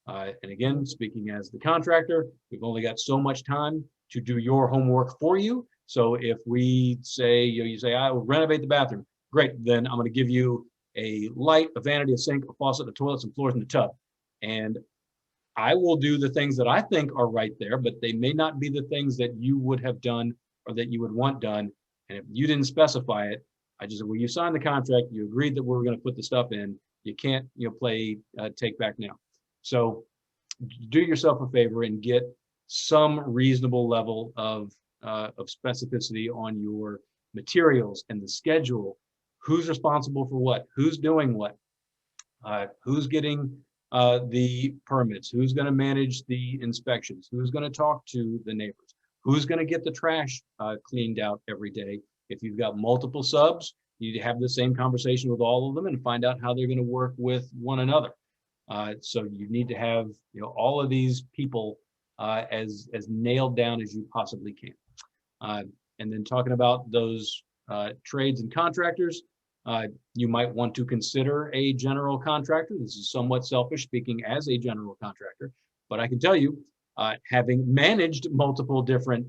And again, speaking as the contractor, we've only got so much time to do your homework for you. So if we say, you say, I will renovate the bathroom, great, then I'm going to give you a light, a vanity, a sink, a faucet, a toilet, some floors, and a tub. And I will do the things that I think are right there, but they may not be the things that you would have done or that you would want done. And if you didn't specify it, I just said, well, you signed the contract, you agreed that we were going to put the stuff in. You can't, play take back now. So do yourself a favor and get some reasonable level of specificity on your materials and the schedule. Who's responsible for what? Who's doing what? Who's getting the permits? Who's going to manage the inspections? Who's going to talk to the neighbors? Who's going to get the trash cleaned out every day? If you've got multiple subs, you have the same conversation with all of them and find out how they're going to work with one another. So you need to have all of these people as nailed down as you possibly can. And then talking about those trades and contractors, you might want to consider a general contractor. This is somewhat selfish speaking as a general contractor, but I can tell you, having managed multiple different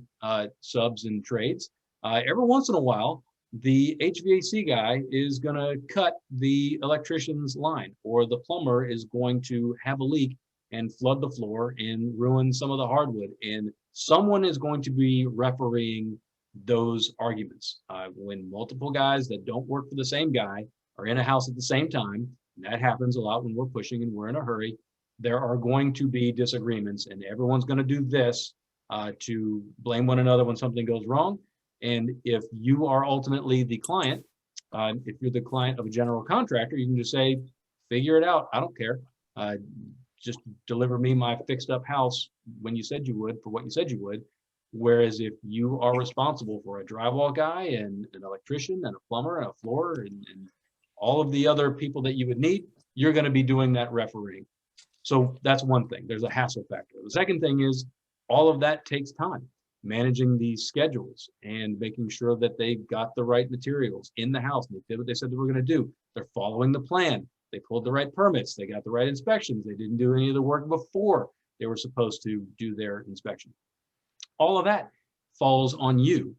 subs and trades, every once in a while, the HVAC guy is going to cut the electrician's line, or the plumber is going to have a leak and flood the floor and ruin some of the hardwood. And someone is going to be refereeing those arguments. When multiple guys that don't work for the same guy are in a house at the same time, and that happens a lot when we're pushing and we're in a hurry, there are going to be disagreements, and everyone's going to do this to blame one another when something goes wrong. And if you are ultimately the client, if you're the client of a general contractor, you can just say, figure it out. I don't care. Just deliver me my fixed up house when you said you would, for what you said you would. Whereas if you are responsible for a drywall guy and an electrician and a plumber and a floorer and all of the other people that you would need, you're going to be doing that refereeing. So that's one thing. There's a hassle factor. The second thing is all of that takes time. Managing these schedules and making sure that they've got the right materials in the house. They did what they said they were going to do. They're following the plan. They pulled the right permits. They got the right inspections. They didn't do any of the work before they were supposed to do their inspection. All of that falls on you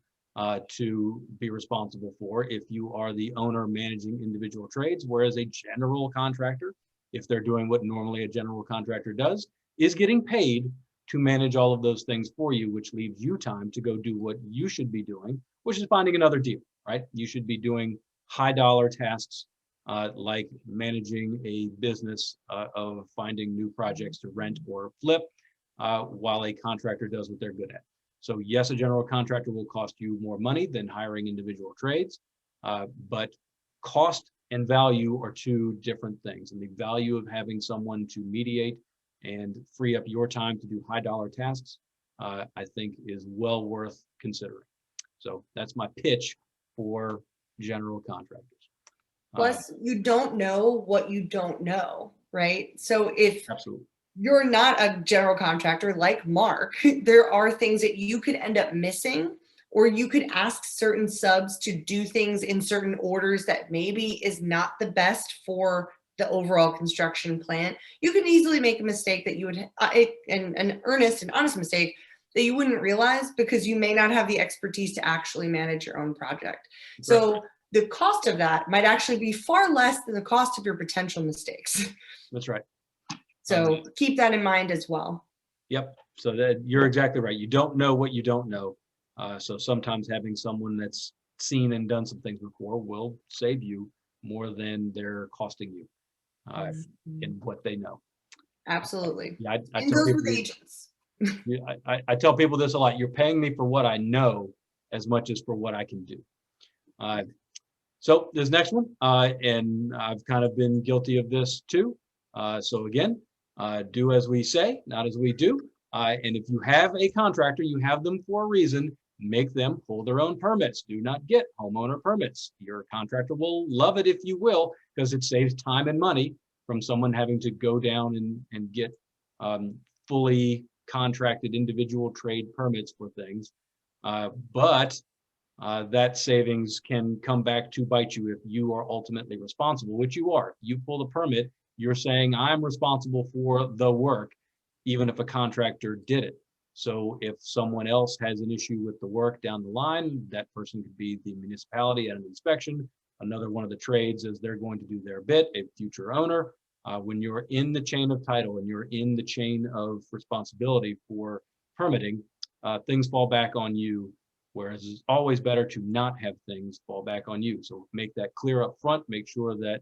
to be responsible for if you are the owner managing individual trades, whereas a general contractor, if they're doing what normally a general contractor does, is getting paid to manage all of those things for you, which leaves you time to go do what you should be doing, which is finding another deal, right? You should be doing high dollar tasks like managing a business of finding new projects to rent or flip while a contractor does what they're good at. So yes, a general contractor will cost you more money than hiring individual trades, but cost and value are two different things. And the value of having someone to mediate and free up your time to do high dollar tasks, I think is well worth considering. So that's my pitch for general contractors. Plus, you don't know what you don't know, right? So if Absolutely. You're not a general contractor like Mark, there are things that you could end up missing, or you could ask certain subs to do things in certain orders that maybe is not the best for the overall construction plan. You could easily make a mistake that you would, an earnest and honest mistake that you wouldn't realize because you may not have the expertise to actually manage your own project. Right. So the cost of that might actually be far less than the cost of your potential mistakes. That's right. So keep that in mind as well. Yep. So that you're exactly right. You don't know what you don't know. So sometimes having someone that's seen and done some things before will save you more than they're costing you in what they know. Absolutely. Yeah, I and tell those people, with agents. I tell people this a lot. You're paying me for what I know as much as for what I can do. So this next one, and I've kind of been guilty of this too. So again, do as we say, not as we do. And if you have a contractor, you have them for a reason. Make them pull their own permits. Do not get homeowner permits. Your contractor will love it if you will, because it saves time and money from someone having to go down and get fully contracted individual trade permits for things. But that savings can come back to bite you if you are ultimately responsible, which you are. You pull the permit, you're saying I'm responsible for the work, even if a contractor did it. So if someone else has an issue with the work down the line, that person could be the municipality at an inspection. Another one of the trades is they're going to do their bit, a future owner. When you're in the chain of title and you're in the chain of responsibility for permitting, things fall back on you, whereas it's always better to not have things fall back on you. So make that clear up front, make sure that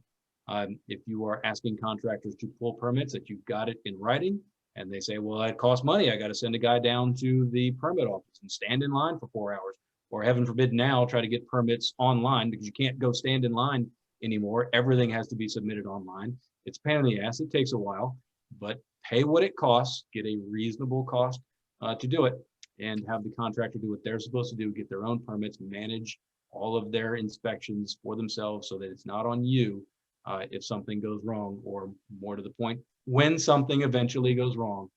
if you are asking contractors to pull permits, that you've got it in writing, and they say, well, it costs money. I got to send a guy down to the permit office and stand in line for 4 hours, or heaven forbid now try to get permits online, because you can't go stand in line anymore. Everything has to be submitted online. It's a pain in the ass. It takes a while, but pay what it costs, get a reasonable cost to do it, and have the contractor do what they're supposed to do, get their own permits, manage all of their inspections for themselves so that it's not on you if something goes wrong, or more to the point, when something eventually goes wrong,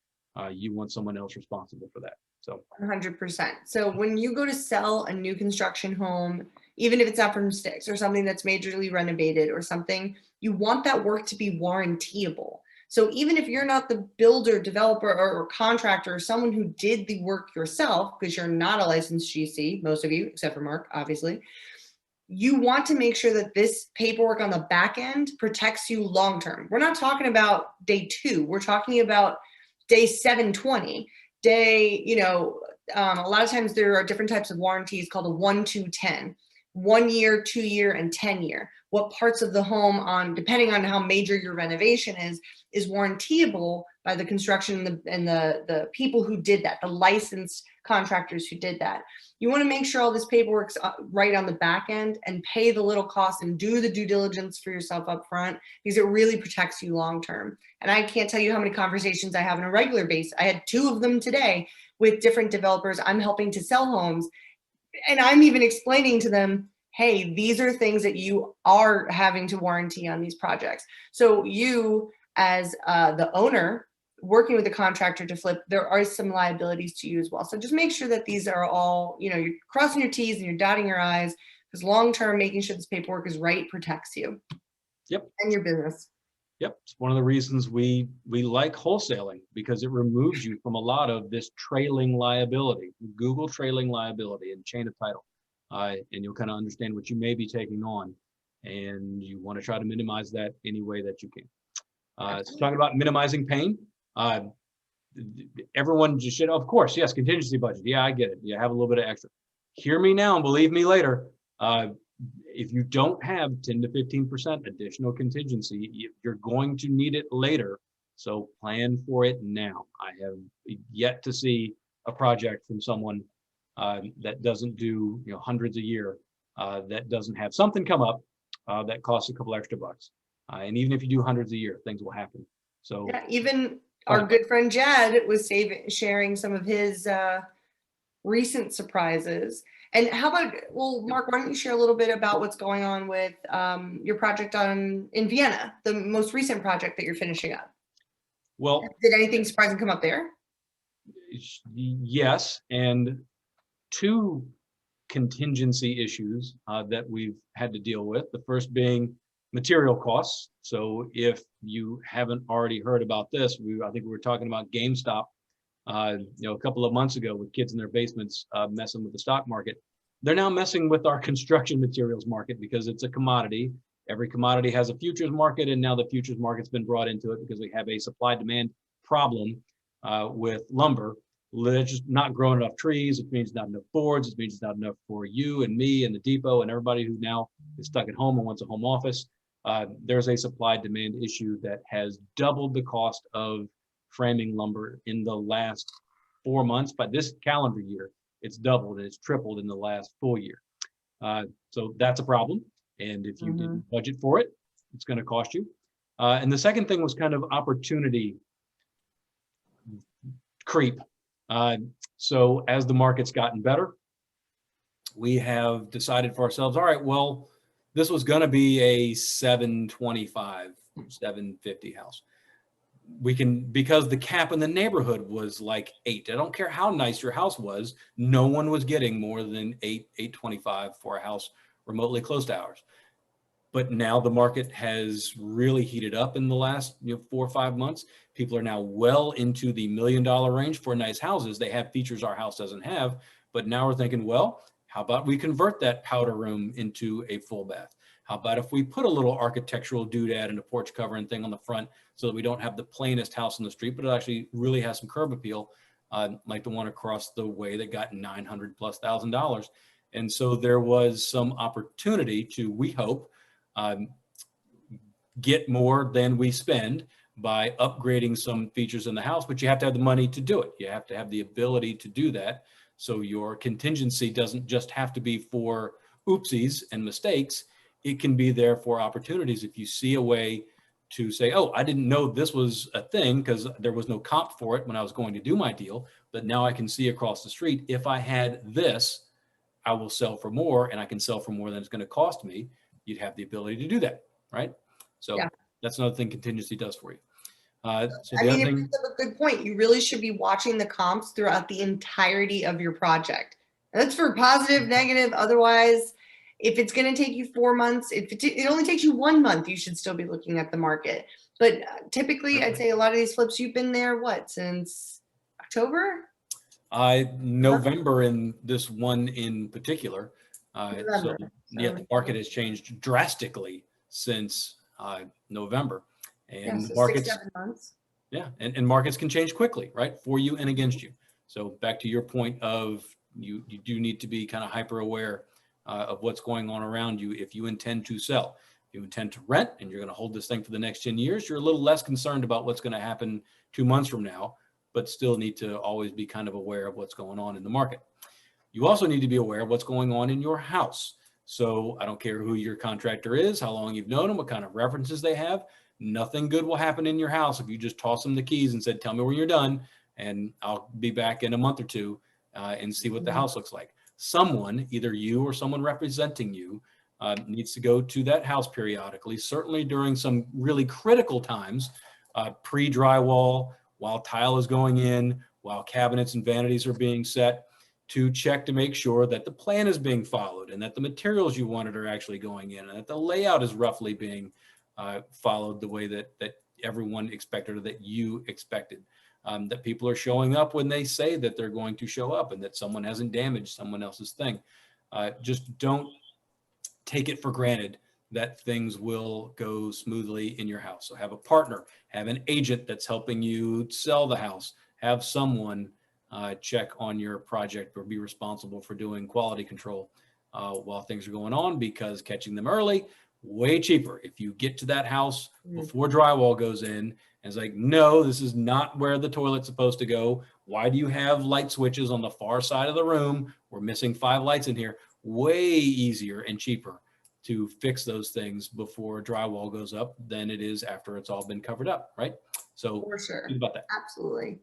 you want someone else responsible for that. So 100%. So when you go to sell a new construction home, even if it's not from sticks or something that's majorly renovated or something, you want that work to be warrantyable. So even if you're not the builder, developer, or contractor, or someone who did the work yourself, because you're not a licensed GC, most of you, except for Mark, obviously, you want to make sure that this paperwork on the back end protects you long-term. We're not talking about day 2. We're talking about day 720. Day, a lot of times there are different types of warranties called a 1, 2, 10. 1 year, 2 year, and 10 year. What parts of the home, depending on how major your renovation is warrantyable by the construction and the people who did that, the licensed contractors who did that. You want to make sure all this paperwork's right on the back end, and pay the little cost and do the due diligence for yourself up front, because it really protects you long term. And I can't tell you how many conversations I have on a regular basis. I had 2 of them today with different developers I'm helping to sell homes. And I'm even explaining to them, hey, these are things that you are having to warranty on these projects. So you, as the owner, working with the contractor to flip, there are some liabilities to you as well. So just make sure that these are all, you're crossing your T's and you're dotting your I's, because long-term, making sure this paperwork is right protects you. Yep. And your business. Yep. It's one of the reasons we like wholesaling, because it removes you from a lot of this trailing liability. Google trailing liability and chain of title, and you'll kind of understand what you may be taking on, and you want to try to minimize that any way that you can. So talking about minimizing pain, everyone just should, of course, yes, contingency budget. Yeah, I get it. You have a little bit of extra. Hear me now and believe me later. If you don't have 10 to 15% additional contingency, you're going to need it later. So plan for it now. I have yet to see a project from someone that doesn't do hundreds a year, that doesn't have something come up that costs a couple extra bucks. And even if you do hundreds a year, things will happen. So yeah, even our good friend Jed was sharing some of his recent surprises. And how about, well, Mark, why don't you share a little bit about what's going on with your project in Vienna, the most recent project that you're finishing up? Well, did anything surprising come up there? Yes, and 2 contingency issues that we've had to deal with. The first being material costs. So if you haven't already heard about this, I think we were talking about GameStop a couple of months ago, with kids in their basements messing with the stock market. They're now messing with our construction materials market, because it's a commodity. Every commodity has a futures market, and now the futures market's been brought into it because we have a supply-demand problem with lumber. There's just not growing enough trees. It means not enough boards. It means not enough for you and me and the depot and everybody who now is stuck at home and wants a home office. There's a supply-demand issue that has doubled the cost of framing lumber in the last 4 months. By this calendar year, it's doubled, and it's tripled in the last full year. So that's a problem. And if you didn't budget for it, it's going to cost you. And the second thing was kind of opportunity creep. So as the market's gotten better, we have decided for ourselves, all right, well, this was going to be a 725, 750 house. We can, because the cap in the neighborhood was like 8. I don't care how nice your house was. No one was getting more than 8, 825 for a house remotely close to ours. But now the market has really heated up in the last 4 or 5 months. People are now well into the $1 million range for nice houses. They have features our house doesn't have, but now we're thinking, well, how about we convert that powder room into a full bath? How about if we put a little architectural doodad and a porch cover and thing on the front so that we don't have the plainest house on the street, but it actually really has some curb appeal, like the one across the way that got $900,000+. And so there was some opportunity to, we hope, get more than we spend by upgrading some features in the house, but you have to have the money to do it. You have to have the ability to do that. So your contingency doesn't just have to be for oopsies and mistakes. It can be there for opportunities. If you see a way to say, oh, I didn't know this was a thing because there was no comp for it when I was going to do my deal, but now I can see across the street, if I had this, I will sell for more, and I can sell for more than it's going to cost me. You'd have the ability to do that, right? So yeah, that's another thing contingency does for you. So I mean, it brings up a good point. You really should be watching the comps throughout the entirety of your project. And that's for positive, negative. Otherwise, if it's going to take you 4 months, if it only takes you 1 month, you should still be looking at the market. But typically, I'd say a lot of these flips, you've been there, what, since October? November in this one in particular. So yeah, the market has changed drastically since November. And so markets, 6-7 months. Yeah, and markets can change quickly, right? For you and against you. So back to your point of you do need to be kind of hyper aware of what's going on around you. If you intend to sell, if you intend to rent, and you're going to hold this thing for the next 10 years, you're a little less concerned about what's going to happen 2 months from now, but still need to always be kind of aware of what's going on in the market. You also need to be aware of what's going on in your house. So I don't care who your contractor is, how long you've known them, what kind of references they have. Nothing good will happen in your house if you just toss them the keys and said, tell me when you're done, and I'll be back in a month or two and see what the house looks like. Someone, either you or someone representing you, needs to go to that house periodically, certainly during some really critical times, pre-drywall, while tile is going in, while cabinets and vanities are being set, to check to make sure that the plan is being followed and that the materials you wanted are actually going in and that the layout is roughly being followed the way that everyone expected or that you expected, that people are showing up when they say that they're going to show up and that someone hasn't damaged someone else's thing. Just don't take it for granted that things will go smoothly in your house. So have a partner, have an agent that's helping you sell the house, have someone check on your project or be responsible for doing quality control while things are going on, because catching them early, way cheaper. If you get to that house before drywall goes in and it's like, no, this is not where the toilet's supposed to go. Why do you have light switches on the far side of the room? We're missing 5 lights in here. Way easier and cheaper to fix those things before drywall goes up than it is after it's all been covered up, right? So for sure, think about that. Absolutely.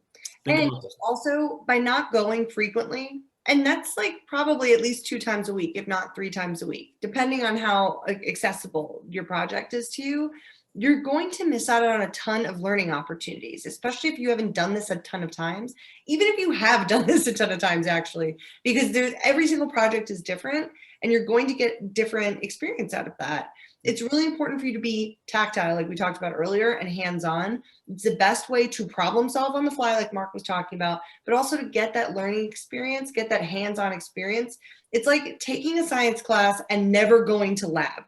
Think And about this. also by not going frequently, and that's like probably at least 2 times a week, if not 3 times a week, depending on how accessible your project is to you, you're going to miss out on a ton of learning opportunities, especially if you haven't done this a ton of times, even if you have done this a ton of times, actually, because every single project is different and you're going to get different experience out of that. It's really important for you to be tactile, like we talked about earlier, and hands-on. It's the best way to problem solve on the fly, like Mark was talking about, but also to get that learning experience, get that hands-on experience. It's like taking a science class and never going to lab.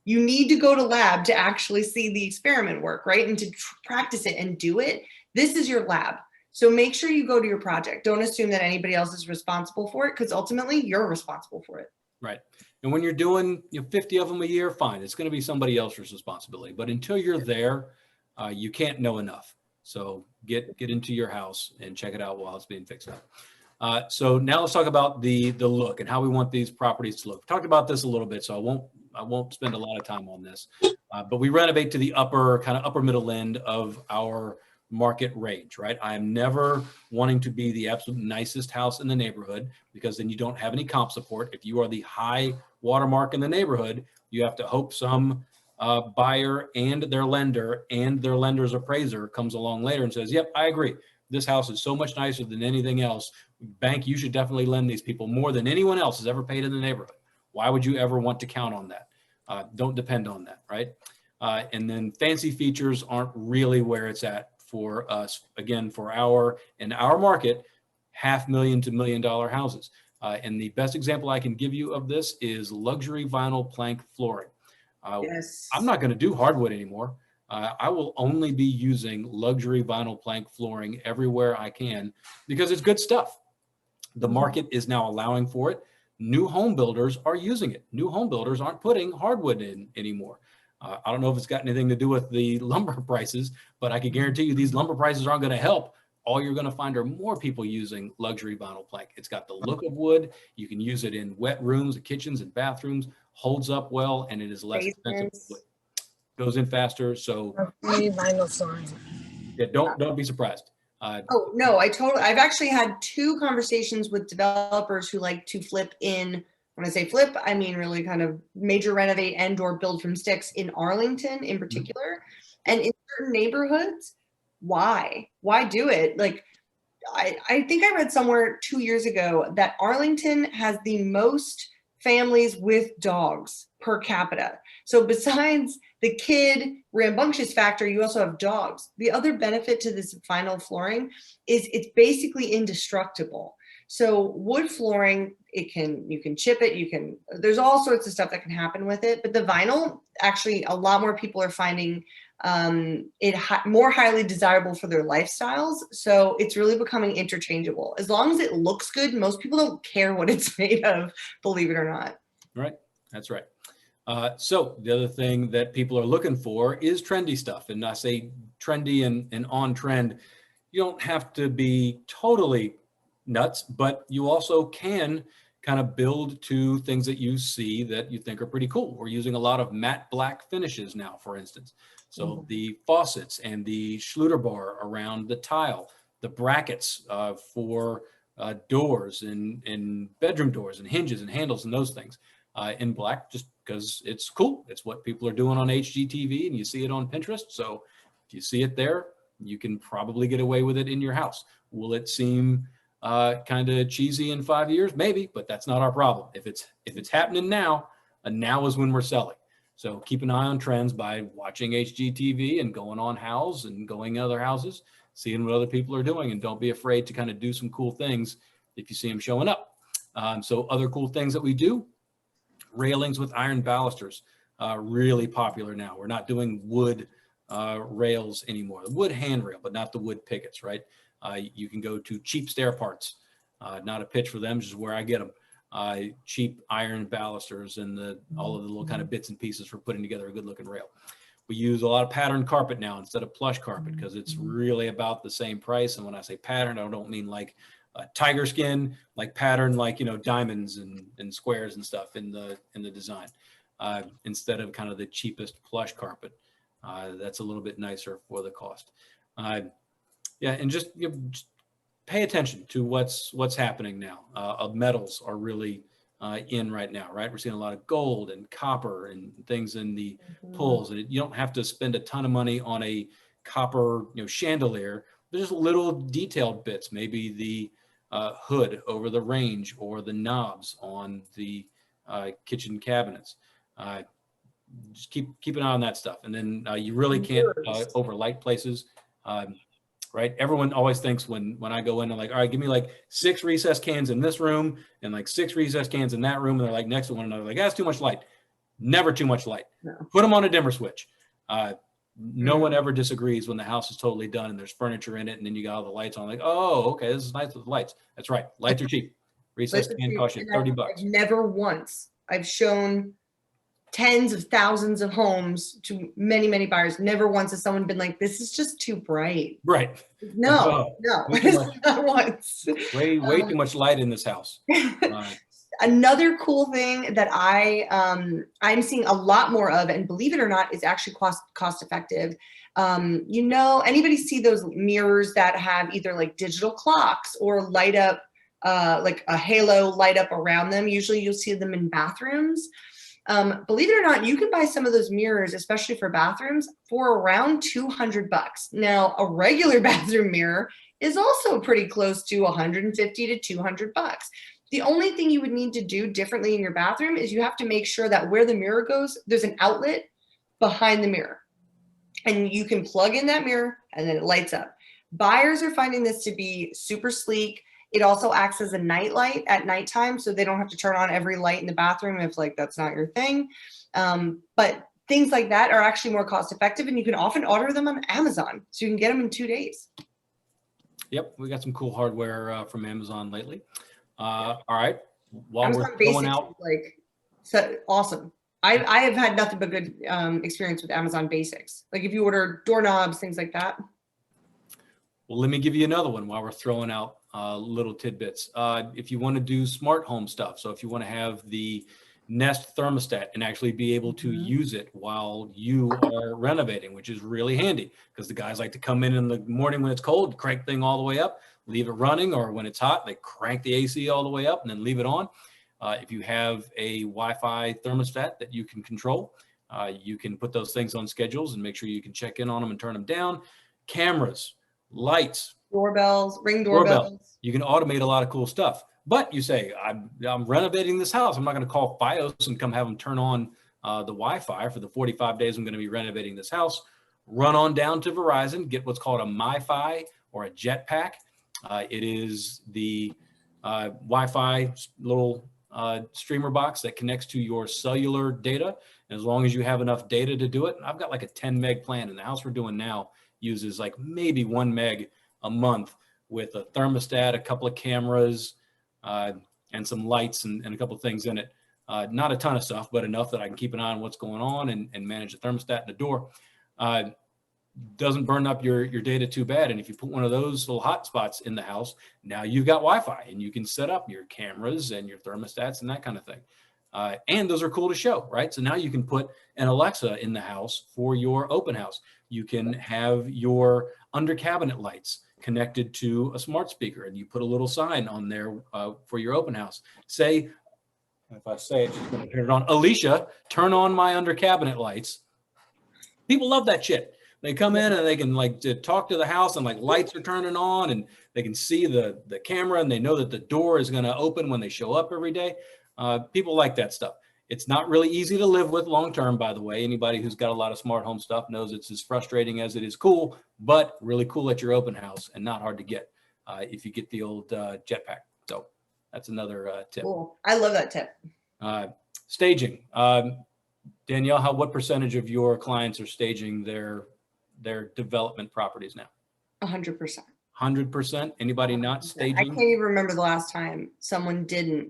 You need to go to lab to actually see the experiment work, right? And to practice it and do it. This is your lab. So make sure you go to your project. Don't assume that anybody else is responsible for it, because ultimately you're responsible for it. Right. And when you're doing 50 of them a year, fine. It's going to be somebody else's responsibility. But until you're there, you can't know enough. So get into your house and check it out while it's being fixed up. So now let's talk about the look and how we want these properties to look. We talked about this a little bit, so I won't spend a lot of time on this. But we renovate to the upper middle end of our market range, right? I am never wanting to be the absolute nicest house in the neighborhood, because then you don't have any comp support. If you are the high watermark in the neighborhood, you have to hope some buyer and their lender's appraiser comes along later and says, yep, I agree. This house is so much nicer than anything else. Bank, you should definitely lend these people more than anyone else has ever paid in the neighborhood. Why would you ever want to count on that? Don't depend on that, right? And then fancy features aren't really where it's at for us. Again, in our market, $500,000 to $1 million houses. And the best example I can give you of this is luxury vinyl plank flooring. Yes. I'm not going to do hardwood anymore. I will only be using luxury vinyl plank flooring everywhere I can because it's good stuff. The market is now allowing for it. New home builders are using it. New home builders aren't putting hardwood in anymore. I don't know if it's got anything to do with the lumber prices, but I can guarantee you these lumber prices aren't going to help. All you're going to find are more people using luxury vinyl plank. It's got the look of wood. You can use it in wet rooms, kitchens, and bathrooms. Holds up well, and it is less expensive. Goes in faster. So Vinyl flooring. yeah, don't be surprised. Oh no, I've actually had 2 conversations with developers who like to flip in. When I say flip, I mean really kind of major renovate and or build from sticks in Arlington in particular. And in certain neighborhoods, why do it? Like, I think I read somewhere 2 years ago that Arlington has the most families with dogs per capita. So besides the kid rambunctious factor, you also have dogs. The other benefit to this vinyl flooring is it's basically indestructible. So wood flooring, you can chip it, there's all sorts of stuff that can happen with it. But the vinyl, actually, a lot more people are finding it more highly desirable for their lifestyles. So it's really becoming interchangeable. As long as it looks good, most people don't care what it's made of, believe it or not. Right, that's right. So the other thing that people are looking for is trendy stuff. And I say trendy and on trend. You don't have to be totally nuts, but you also can kind of build to things that you see that you think are pretty cool. We're using a lot of matte black finishes now, for instance. So the faucets and the Schluter bar around the tile, the brackets for doors and bedroom doors and hinges and handles and those things in black, just because it's cool. It's what people are doing on HGTV and you see it on Pinterest. So if you see it there, you can probably get away with it in your house. Will it seem kind of cheesy in 5 years? Maybe, but that's not our problem. If it's happening now, now is when we're selling. So keep an eye on trends by watching HGTV and going on Houzz and going other houses, seeing what other people are doing, and don't be afraid to kind of do some cool things if you see them showing up. So other cool things that we do, railings with iron balusters, really popular now. We're not doing wood rails anymore. The wood handrail, but not the wood pickets, right? You can go to cheap stair parts, not a pitch for them, just where I get them. Cheap iron balusters and all of the little kind of bits and pieces for putting together a good looking rail. We use a lot of patterned carpet now instead of plush carpet because it's really about the same price. And when I say pattern, I don't mean like tiger skin, like pattern, like, diamonds and squares and stuff in the design, instead of kind of the cheapest plush carpet. That's a little bit nicer for the cost. Yeah, and just pay attention to what's happening now. Metals are really in right now, right? We're seeing a lot of gold and copper and things in the pulls. And you don't have to spend a ton of money on a copper, chandelier. There's just little detailed bits, maybe the hood over the range or the knobs on the kitchen cabinets. Just keep an eye on that stuff. And then you really can't overlight places. Right? Everyone always thinks when I go in, they're like, all right, give me like 6 recess cans in this room and like 6 recess cans in that room. And they're like next to one another, like, that's too much light. Never too much light. No. Put them on a dimmer switch. No one ever disagrees when the house is totally done and there's furniture in it. And then you got all the lights on, like, oh, okay, this is nice with the lights. That's right. Lights are cheap. Recess can cost you $30. Never once. I've shown tens of thousands of homes to many, many buyers. Never once has someone been like, this is just too bright. Right. No, not once. Way too much light in this house. Another cool thing that I'm seeing a lot more of, and believe it or not, is actually cost effective. Anybody see those mirrors that have either like digital clocks or light up, like a halo light up around them? Usually you'll see them in bathrooms. Believe it or not, you can buy some of those mirrors, especially for bathrooms, for around $200. Now, a regular bathroom mirror is also pretty close to $150 to $200. The only thing you would need to do differently in your bathroom is you have to make sure that where the mirror goes, there's an outlet behind the mirror. And you can plug in that mirror and then it lights up. Buyers are finding this to be super sleek. It also acts as a night light at nighttime, so they don't have to turn on every light in the bathroom if like that's not your thing. But things like that are actually more cost effective, and you can often order them on Amazon, so you can get them in 2 days. Yep, we got some cool hardware from Amazon lately. All right, while Amazon we're throwing Basics out, is like so awesome. I have had nothing but good experience with Amazon Basics. Like if you order doorknobs, things like that. well, let me give you another one while we're throwing out little tidbits. If you want to do smart home stuff, so if you want to have the Nest thermostat and actually be able to use it while you are renovating, which is really handy because the guys like to come in the morning when it's cold, crank thing all the way up, leave it running, or when it's hot, they crank the AC all the way up and then leave it on. If you have a Wi-Fi thermostat that you can control, you can put those things on schedules and make sure you can check in on them and turn them down. Cameras, lights, Doorbells, Ring doorbells. You can automate a lot of cool stuff. But you say, I'm renovating this house. I'm not going to call FiOS and come have them turn on the Wi-Fi for the 45 days I'm going to be renovating this house. Run on down to Verizon, get what's called a MiFi or a Jetpack. It is the Wi-Fi little streamer box that connects to your cellular data. And as long as you have enough data to do it, I've got like a 10 meg plan, and the house we're doing now uses like maybe 1 meg a month with a thermostat, a couple of cameras, and some lights and a couple of things in it. Not a ton of stuff, but enough that I can keep an eye on what's going on and manage the thermostat and the door. Doesn't burn up your data too bad. And if you put one of those little hot spots in the house, now you've got Wi-Fi and you can set up your cameras and your thermostats and that kind of thing. And those are cool to show, right? So now you can put an Alexa in the house for your open house. You can have your under cabinet lights connected to a smart speaker, and you put a little sign on there for your open house. Say, if I say it, she's going to turn it on. Alicia, turn on my under cabinet lights. People love that shit. They come in and they can like to talk to the house and like lights are turning on and they can see the camera and they know that the door is going to open when they show up every day. People like that stuff. It's not really easy to live with long-term, by the way. Anybody who's got a lot of smart home stuff knows it's as frustrating as it is cool, but really cool at your open house and not hard to get if you get the old Jetpack. So that's another tip. Cool. I love that tip. Staging. Danielle, what percentage of your clients are staging their development properties now? 100%. 100%? Anybody not staging? I can't even remember the last time someone didn't.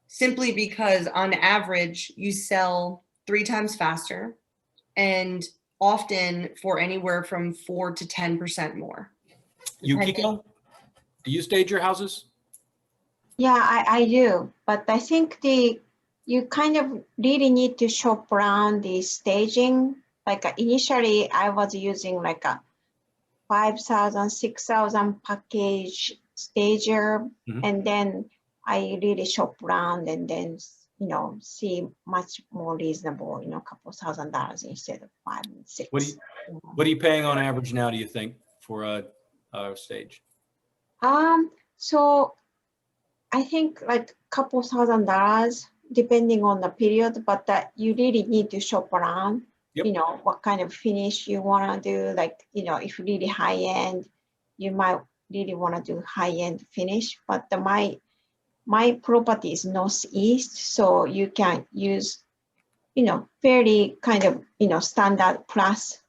Simply because on average, you sell 3 times faster and often for anywhere from 4 to 10% more. Yukiko, do you stage your houses? Yeah, I do, but I think you kind of really need to shop around the staging. Like initially I was using like a 5,000, 6,000 package stager, and then I really shop around and then, see much more reasonable, a couple $1,000 instead of 5 and 6. What are you paying on average now, do you think, for a stage? So I think like couple $1,000 depending on the period, but that you really need to shop around. Yep. What kind of finish you want to do. Like, if really high end, you might really want to do high end finish, but my property is northeast, so you can use, fairly kind of, standard plus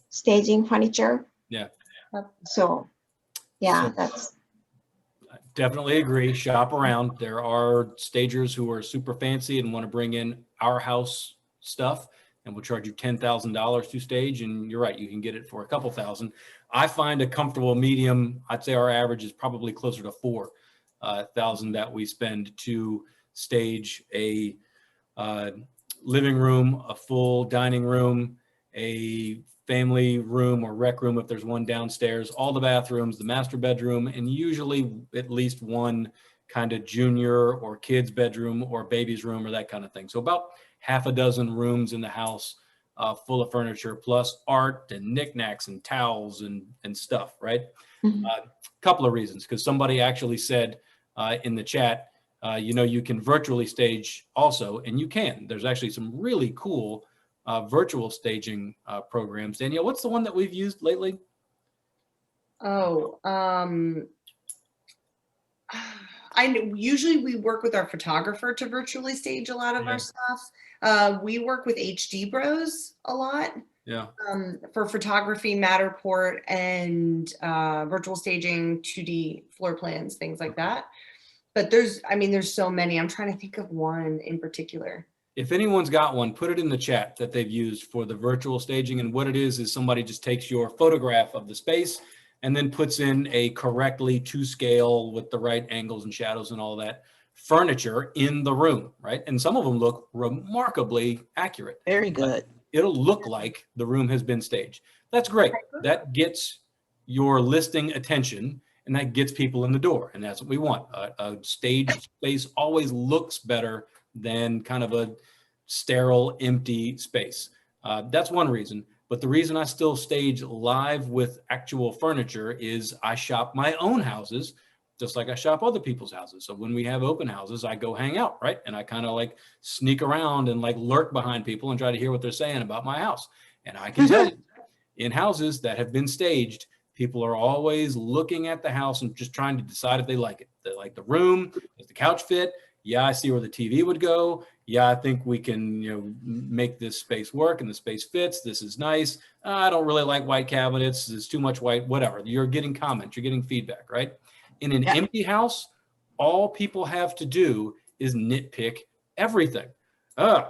staging furniture. Yeah. So, yeah, that's. Definitely agree. Shop around. There are stagers who are super fancy and want to bring in our house stuff and will charge you $10,000 to stage. And you're right, you can get it for a couple thousand. I find a comfortable medium. I'd say our average is probably closer to $4,000 that we spend to stage a living room, a full dining room, a family room or rec room if there's one downstairs, all the bathrooms, the master bedroom, and usually at least one kind of junior or kids bedroom or baby's room or that kind of thing. So about half a dozen rooms in the house full of furniture, plus art and knickknacks and towels and stuff, right? Couple of reasons, because somebody actually said in the chat, you know, you can virtually stage also, and you can. There's actually some really cool virtual staging programs. Danielle, what's the one that we've used lately? Oh, usually we work with our photographer to virtually stage a lot of our stuff. We work with HD Bros a lot. Yeah. For photography, Matterport, and virtual staging, 2D floor plans, things like that. But there's so many. I'm trying to think of one in particular. If anyone's got one, put it in the chat that they've used for the virtual staging. And what it is somebody just takes your photograph of the space and then puts in a correctly to scale with the right angles and shadows and all that furniture in the room, right? And some of them look remarkably accurate. Very good. It'll look like the room has been staged. That's great. That gets your listing attention and that gets people in the door. And that's what we want. A staged space always looks better than kind of a sterile, empty space. That's one reason. But the reason I still stage live with actual furniture is I shop my own houses, just like I shop other people's houses. So when we have open houses, I go hang out, right? And I kind of like sneak around and like lurk behind people and try to hear what they're saying about my house. And I can tell you, in houses that have been staged, people are always looking at the house and just trying to decide if they like it. They like the room, does the couch fit? Yeah, I see where the TV would go. Yeah, I think we can, you know, make this space work and the space fits. This is nice. I don't really like white cabinets. There's too much white, whatever. You're getting comments, you're getting feedback, right? In an empty house, all people have to do is nitpick everything. I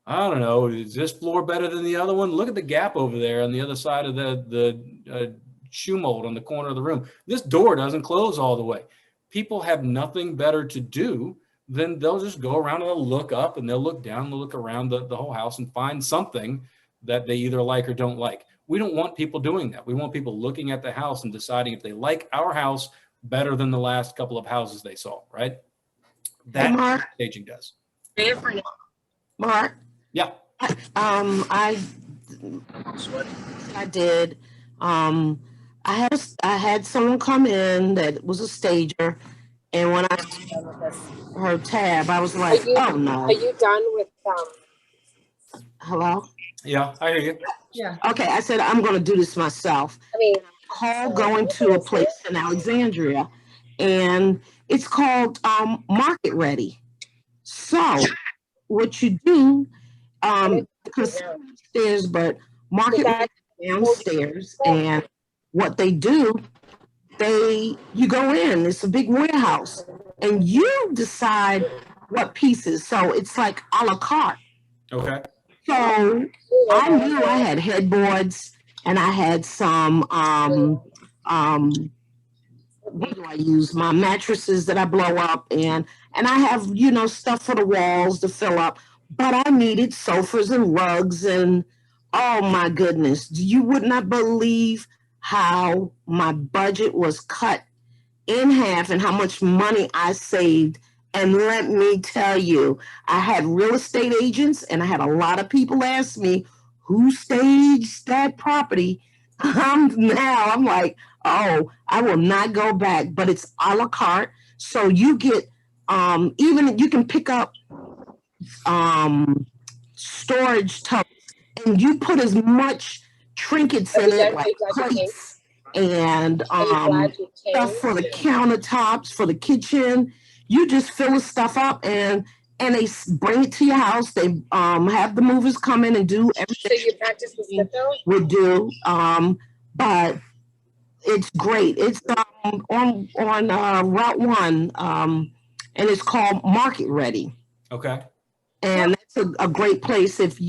don't know, is this floor better than the other one? Look at the gap over there on the other side of the shoe mold on the corner of the room. This door doesn't close all the way. People have nothing better to do then they'll just go around and they'll look up and they'll look down and they'll look around the whole house and find something that they either like or don't like. We don't want people doing that. We want people looking at the house and deciding if they like our house better than the last couple of houses they saw, right? That staging does. Mark? Yeah. I did. I had someone come in that was a stager. And when I saw her tab, I was like, oh no. Are you done with Hello? Yeah, I hear you. Yeah. Okay, I said I'm gonna do this myself. Going to a place in Alexandria, and it's called Market Ready. So what you do, because upstairs, but Market Ready downstairs, and what they do, you go in, it's a big warehouse, and you decide what pieces. So it's like a la carte. Okay. So I knew I had headboards and I had some, what do I use? My mattresses that I blow up, and I have, you know, stuff for the walls to fill up, but I needed sofas and rugs and, oh my goodness, you would not believe how my budget was cut in half and how much money I saved. And let me tell you, I had real estate agents and I had a lot of people ask me, who staged that property? I'm like, oh, I will not go back, but it's a la carte. So you get, even you can pick up storage tubs and you put as much trinkets in it, like plates and stuff for the countertops, for the kitchen. You just fill the stuff up and they bring it to your house. They have the movers come in and do everything. So you practice the slip-out? We do, but it's great. It's on Route 1, and it's called Market Ready. Okay. And that's a great place if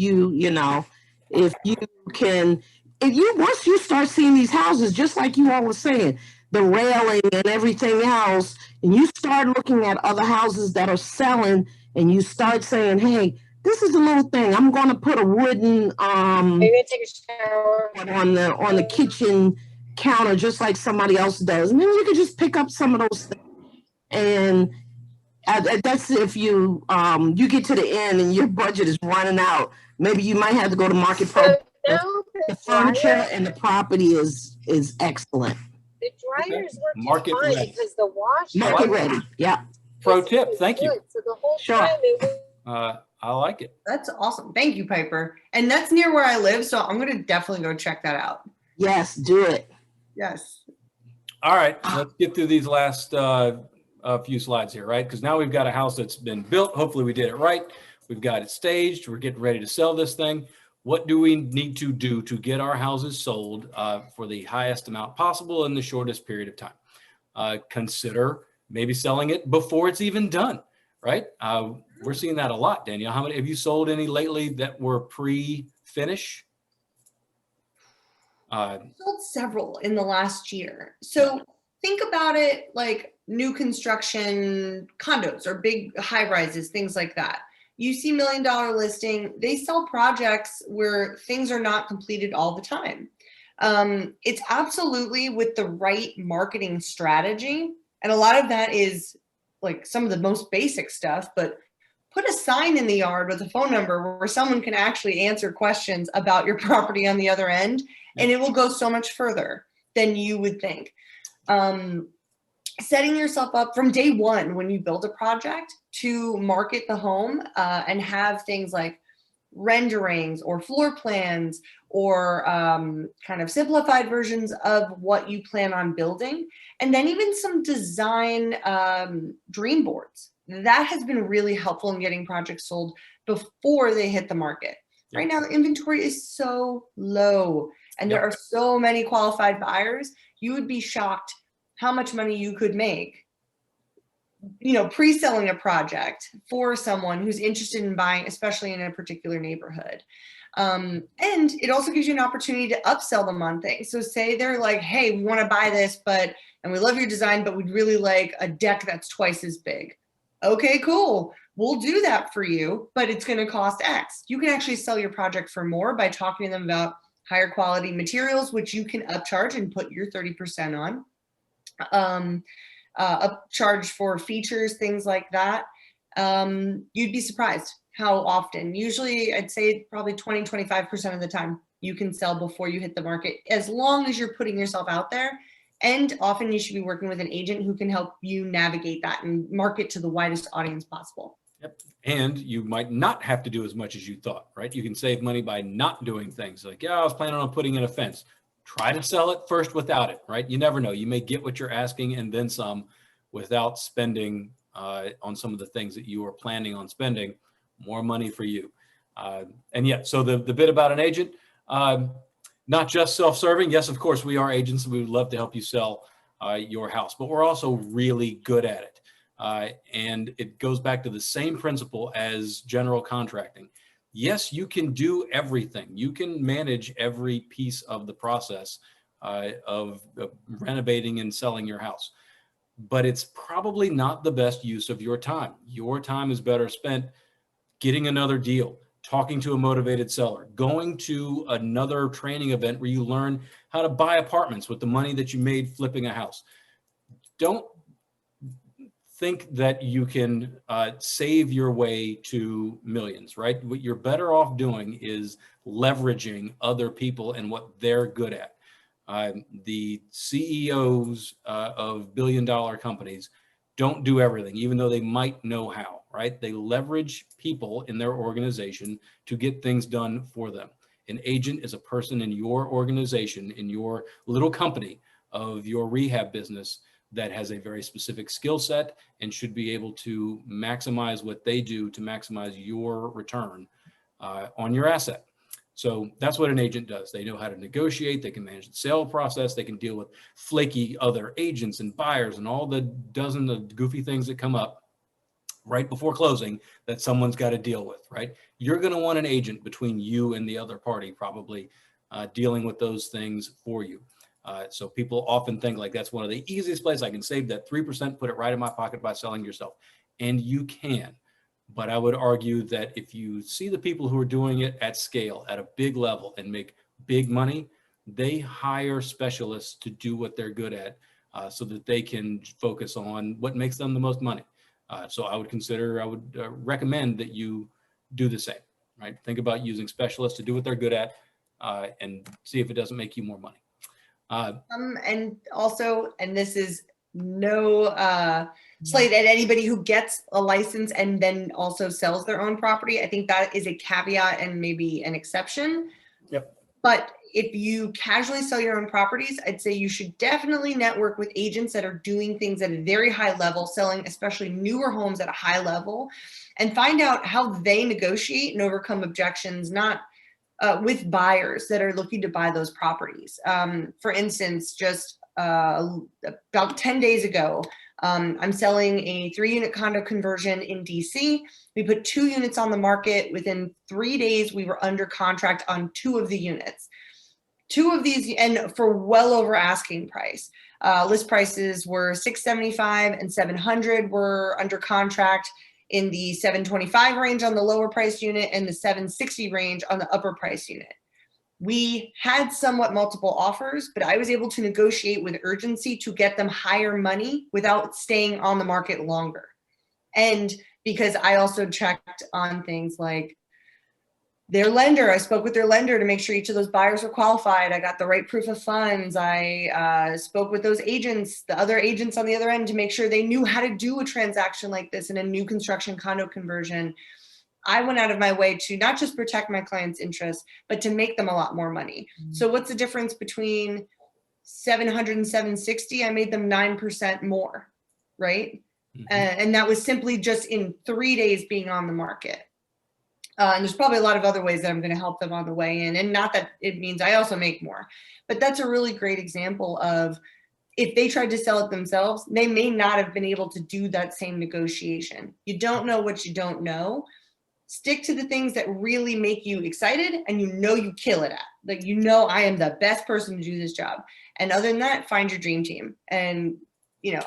once you start seeing these houses, just like you all were saying, the railing and everything else, and you start looking at other houses that are selling, and you start saying, hey, this is a little thing. I'm going to put a wooden maybe take a shower on the kitchen counter, just like somebody else does. And then you can just pick up some of those things. And that's if you get to the end and your budget is running out. Maybe you might have to go to Market Pro. The furniture and the property is excellent. The dryers work Market fine Ready. because the wash. Market Ready, yeah. pro This tip. is Thank you. good. So the whole Sure. time it was I like it. That's awesome. Thank you, Piper. And that's near where I live, so I'm gonna definitely go check that out. Yes, do it. Yes. All right, let's get through these last few slides here, right? Because now we've got a house that's been built. Hopefully we did it right. We've got it staged. We're getting ready to sell this thing. What do we need to do to get our houses sold for the highest amount possible in the shortest period of time? Consider maybe selling it before it's even done, right? We're seeing that a lot, Danielle. How many have you sold any lately that were pre-finish? Sold several in the last year. So think about it like new construction condos or big high rises, things like that. You see $1 million listing, they sell projects where things are not completed all the time. It's absolutely with the right marketing strategy. And a lot of that is like some of the most basic stuff, but put a sign in the yard with a phone number where someone can actually answer questions about your property on the other end, and it will go so much further than you would think. Setting yourself up from day one when you build a project to market the home and have things like renderings or floor plans or kind of simplified versions of what you plan on building, and then even some design dream boards. That has been really helpful in getting projects sold before they hit the market. Right now, the inventory is so low and there are so many qualified buyers. You would be shocked how much money you could make, you know, pre-selling a project for someone who's interested in buying, especially in a particular neighborhood. And it also gives you an opportunity to upsell them on things. So say they're like, hey, we want to buy this, and we love your design, but we'd really like a deck that's twice as big. Okay, cool. We'll do that for you, but it's going to cost X. You can actually sell your project for more by talking to them about higher quality materials, which you can upcharge and put your 30% on. Upcharge for features, things like that. You'd be surprised how often. Usually I'd say probably 20-25% of the time you can sell before you hit the market, as long as you're putting yourself out there. And often you should be working with an agent who can help you navigate that and market to the widest audience possible. Yep. And you might not have to do as much as you thought, right? You can save money by not doing things like, yeah, I was planning on putting in a fence. Try to sell it first without it, right? You never know. You may get what you're asking and then some without spending on some of the things that you are planning on spending. More money for you. And yeah, so the bit about an agent, not just self-serving. Yes, of course, we are agents and we would love to help you sell your house, but we're also really good at it. And it goes back to the same principle as general contracting. Yes, you can do everything. You can manage every piece of the process of renovating and selling your house, but it's probably not the best use of your time. Your time is better spent getting another deal, talking to a motivated seller, going to another training event where you learn how to buy apartments with the money that you made flipping a house. Don't think that you can save your way to millions, right? What you're better off doing is leveraging other people and what they're good at. The CEOs of billion-dollar companies don't do everything, even though they might know how, right? They leverage people in their organization to get things done for them. An agent is a person in your organization, in your little company of your rehab business that has a very specific skill set and should be able to maximize what they do to maximize your return on your asset. So that's what an agent does. They know how to negotiate. They can manage the sale process. They can deal with flaky other agents and buyers and all the dozen of goofy things that come up right before closing that someone's got to deal with, right? You're going to want an agent between you and the other party, probably dealing with those things for you. So people often think like that's one of the easiest places I can save that 3%, put it right in my pocket by selling yourself. And you can. But I would argue that if you see the people who are doing it at scale, at a big level and make big money, they hire specialists to do what they're good at so that they can focus on what makes them the most money. So I would recommend that you do the same, right? Think about using specialists to do what they're good at and see if it doesn't make you more money. And also, and this is no slight at anybody who gets a license and then also sells their own property. I think that is a caveat and maybe an exception. Yep. But if you casually sell your own properties, I'd say you should definitely network with agents that are doing things at a very high level, selling especially newer homes at a high level, and find out how they negotiate and overcome objections, not with buyers that are looking to buy those properties. For instance, just about 10 days ago, I'm selling a 3-unit condo conversion in DC. We put 2 units on the market. Within 3 days, we were under contract on 2 of the units. 2 of these, and for well over asking price. List prices were $675 and $700 were under contract, in the $725 range on the lower price unit and the $760 range on the upper price unit. We had somewhat multiple offers, but I was able to negotiate with urgency to get them higher money without staying on the market longer. And because I also checked on things like their lender, I spoke with their lender to make sure each of those buyers were qualified. I got the right proof of funds. I spoke with those agents, the other agents on the other end, to make sure they knew how to do a transaction like this in a new construction condo conversion. I went out of my way to not just protect my clients' interests, but to make them a lot more money. So what's the difference between 700 and 760? I made them 9% more, right? And that was simply just in 3 days being on the market. And there's probably a lot of other ways that I'm going to help them on the way in. And not that it means I also make more, but that's a really great example of, if they tried to sell it themselves, they may not have been able to do that same negotiation. You don't know what you don't know. Stick to the things that really make you excited and you kill it at. Like, I am the best person to do this job. And other than that, find your dream team. And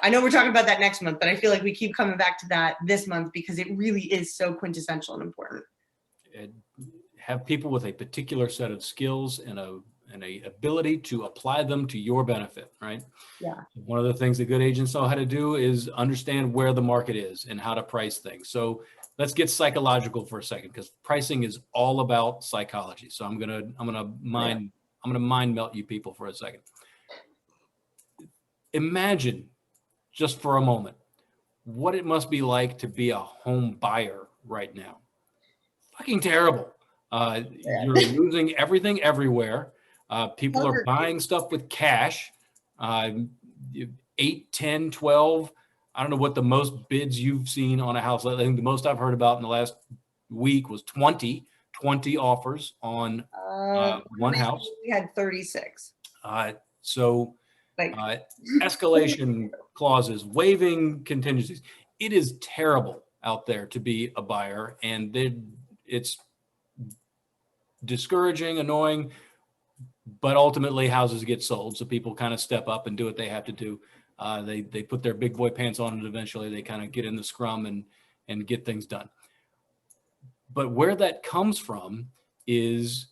I know we're talking about that next month, but I feel like we keep coming back to that this month because it really is so quintessential and important. Have people with a particular set of skills and a ability to apply them to your benefit, right? Yeah. One of the things that good agents know how to do is understand where the market is and how to price things. So let's get psychological for a second, because pricing is all about psychology. So I'm gonna mind melt you people for a second. Imagine just for a moment what it must be like to be a home buyer right now. Fucking terrible. You're losing everything everywhere. People are buying stuff with cash. 8, 10, 12. I don't know what the most bids you've seen on a house. I think the most I've heard about in the last week was 20 offers on one house. We had 36. So escalation clauses, waiving contingencies. It is terrible out there to be a buyer, and it's discouraging, annoying, but ultimately houses get sold. So people kind of step up and do what they have to do. They put their big boy pants on, and eventually they kind of get in the scrum and get things done. But where that comes from is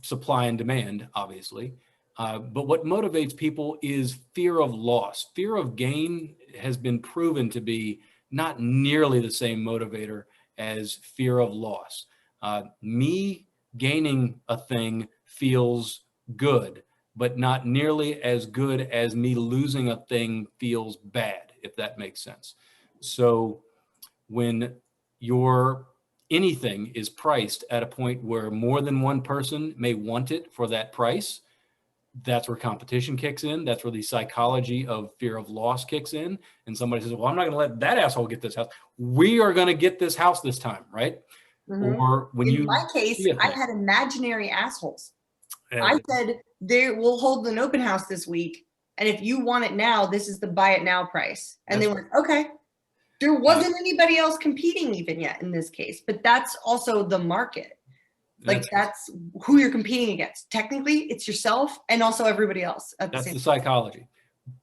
supply and demand, obviously. But what motivates people is fear of loss. Fear of gain has been proven to be not nearly the same motivator as fear of loss. Me gaining a thing feels good, but not nearly as good as me losing a thing feels bad, if that makes sense. So when anything is priced at a point where more than one person may want it for that price, that's where competition kicks in. That's where the psychology of fear of loss kicks in. And somebody says, well, I'm not going to let that asshole get this house. We are going to get this house this time, right? Mm-hmm. Or when in my case, I had imaginary assholes. I said, we'll hold an open house this week, and if you want it now, this is the buy it now price. And they went, okay. There wasn't anybody else competing even yet in this case, but that's also the market. Like, that's who you're competing against. Technically, it's yourself and also everybody else at the same time. That's the psychology.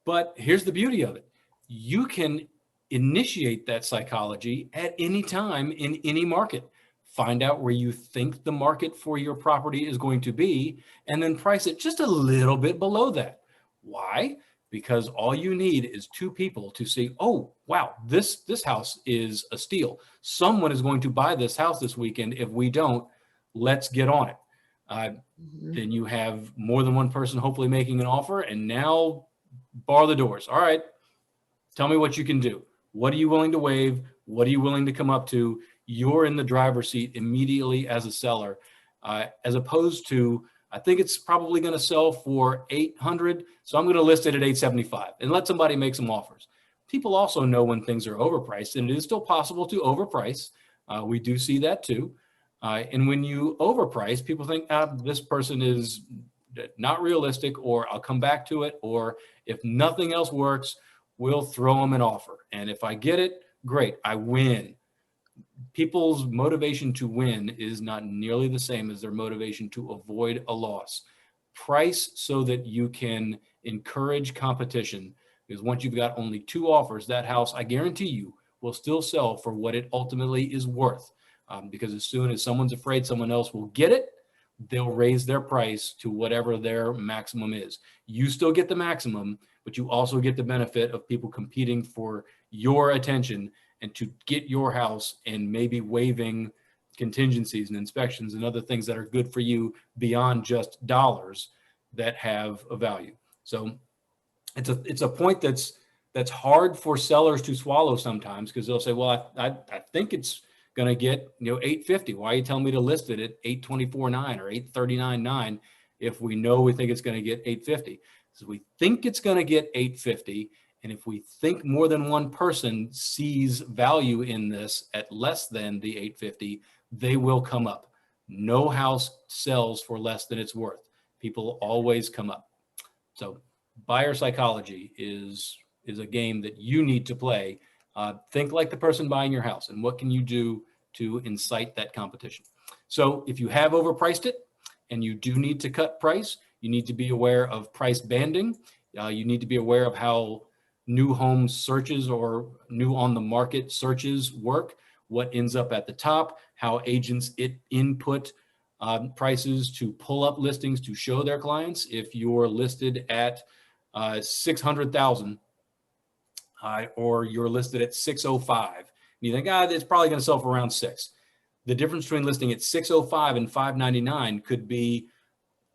But here's the beauty of it. You can initiate that psychology at any time in any market. Find out where you think the market for your property is going to be, and then price it just a little bit below that. Why? Because all you need is 2 people to say, oh, wow, this house is a steal. Someone is going to buy this house this weekend. If we don't, let's get on it. Then you have more than one person hopefully making an offer, and now bar the doors. All right, tell me what you can do. What are you willing to waive? What are you willing to come up to? You're in the driver's seat immediately as a seller, as opposed to, I think it's probably going to sell for 800, so I'm going to list it at 875 and let somebody make some offers. People also know when things are overpriced, and it is still possible to overprice. We do see that too. And when you overprice, people think, this person is not realistic, or I'll come back to it, or if nothing else works, we'll throw them an offer. And if I get it, great, I win. People's motivation to win is not nearly the same as their motivation to avoid a loss. Price so that you can encourage competition, because once you've got only 2 offers, that house, I guarantee you, will still sell for what it ultimately is worth. Because as soon as someone's afraid someone else will get it, they'll raise their price to whatever their maximum is. You still get the maximum, but you also get the benefit of people competing for your attention and to get your house, and maybe waiving contingencies and inspections and other things that are good for you beyond just dollars that have a value. So it's a point that's hard for sellers to swallow sometimes, because they'll say, well, I think it's going to get, 850. Why are you telling me to list it at 824.9 or 839.9 if we know we think it's going to get 850? So we think it's going to get 850. And if we think more than one person sees value in this at less than the 850, they will come up. No house sells for less than it's worth. People always come up. So buyer psychology is a game that you need to play. Think like the person buying your house, and what can you do to incite that competition? So if you have overpriced it and you do need to cut price, you need to be aware of price banding. You need to be aware of how new home searches or new on the market searches work, what ends up at the top, how agents input prices to pull up listings to show their clients. If you're listed at 600,000 or you're listed at 605, and you think, it's probably going to sell for around 6. The difference between listing at 605 and 599 could be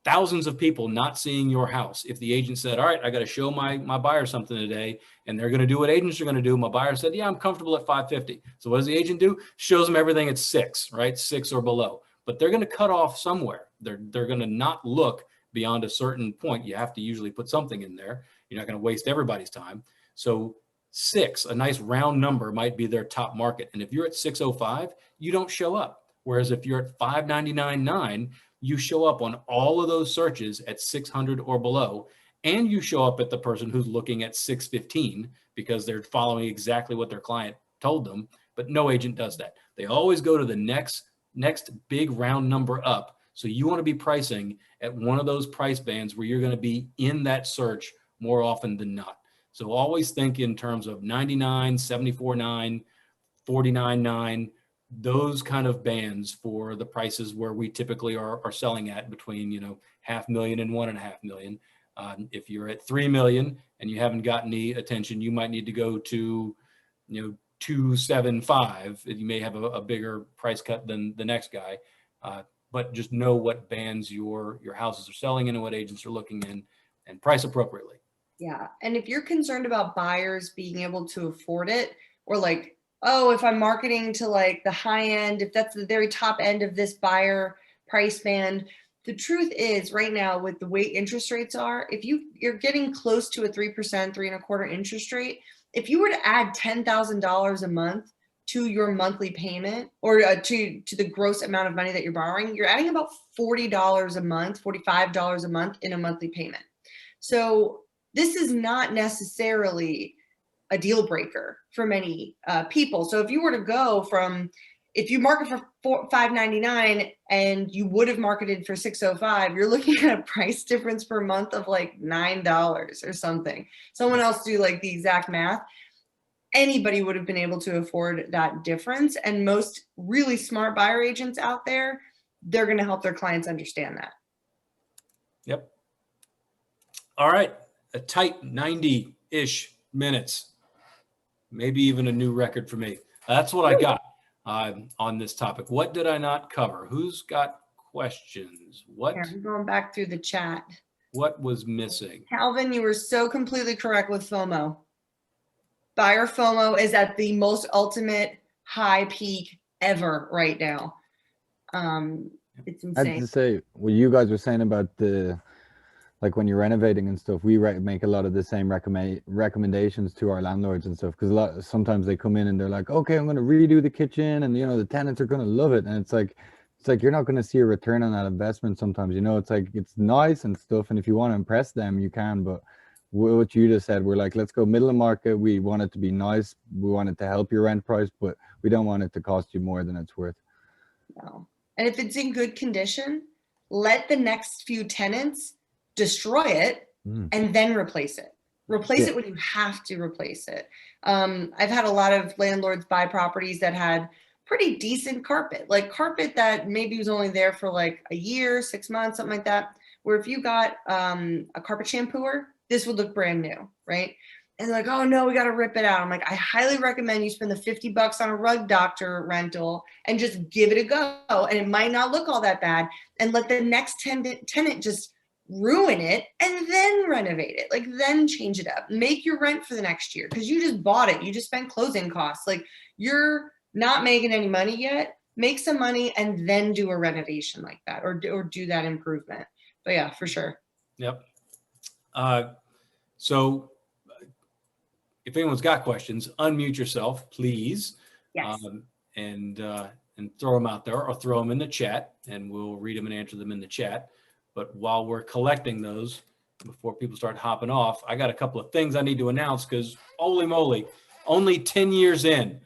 thousands of people not seeing your house. If the agent said, all right, I got to show my buyer something today, and they're going to do what agents are going to do. My buyer said, yeah, I'm comfortable at 550. So what does the agent do? Shows them everything at 6, right? 6 or below. But they're going to cut off somewhere. They're going to not look beyond a certain point. You have to usually put something in there. You're not going to waste everybody's time. So 6, a nice round number, might be their top market. And if you're at 605, you don't show up. Whereas if you're at 599.9, you show up on all of those searches at 600 or below, and you show up at the person who's looking at 615 because they're following exactly what their client told them. But no agent does that. They always go to the next big round number up. So you want to be pricing at one of those price bands where you're going to be in that search more often than not. So always think in terms of 99, 74.9, 49.9, those kind of bands for the prices where we typically are selling at between, $500,000 and $1.5 million. If you're at 3 million and you haven't got any attention, you might need to go to, 275. You may have a bigger price cut than the next guy, but just know what bands your houses are selling in and what agents are looking in, and price appropriately. Yeah. And if you're concerned about buyers being able to afford it, or like, oh, if I'm marketing to like the high end, if that's the very top end of this buyer price band, the truth is right now with the way interest rates are, if you're getting close to a 3%, 3.25% interest rate, if you were to add $10,000 a month to your monthly payment, or to the gross amount of money that you're borrowing, you're adding about $40 a month, $45 a month in a monthly payment. So this is not necessarily a deal breaker for many people. So if you were to go from, if you market for $599 and you would have marketed for $605, you're looking at a price difference per month of like $9 or something. Someone else do like the exact math. Anybody would have been able to afford that difference. And most really smart buyer agents out there, they're going to help their clients understand that. Yep. All right. A tight 90-ish minutes. Maybe even a new record for me. That's what I got on this topic. What did I not cover? Who's got questions? What? I'm going back through the chat. What was missing? Calvin, you were so completely correct with FOMO. Buyer FOMO is at the most ultimate high peak ever right now. It's I had insane. to say, what you guys were saying about the, like when you're renovating and stuff, we make a lot of the same recommendations to our landlords and stuff, because sometimes they come in and they're like, okay, I'm going to redo the kitchen, and the tenants are going to love it, and it's like you're not going to see a return on that investment sometimes. It's like, it's nice and stuff, and if you want to impress them, you can, but what you just said, we're like, let's go middle of market. We want it to be nice, we want it to help your rent price, but we don't want it to cost you more than it's worth. No. And if it's in good condition, let the next few tenants destroy it and then replace it. Replace it when you have to replace it. I've had a lot of landlords buy properties that had pretty decent carpet, like carpet that maybe was only there for like a year, 6 months, something like that. Where if you got a carpet shampooer, this would look brand new, right? And they're like, oh no, we got to rip it out. I'm like, I highly recommend you spend the $50 on a rug doctor rental and just give it a go. And it might not look all that bad, and let the next tenant just ruin it and then renovate it. Like, then change it up, make your rent for the next year. Cause you just bought it. You just spent closing costs. Like, you're not making any money yet. Make some money and then do a renovation like that, or do that improvement. But yeah, for sure. Yep. So if anyone's got questions, unmute yourself, please. Yes. And throw them out there, or throw them in the chat, and we'll read them and answer them in the chat. But while we're collecting those, before people start hopping off, I got a couple of things I need to announce, because holy moly, only 10 years in,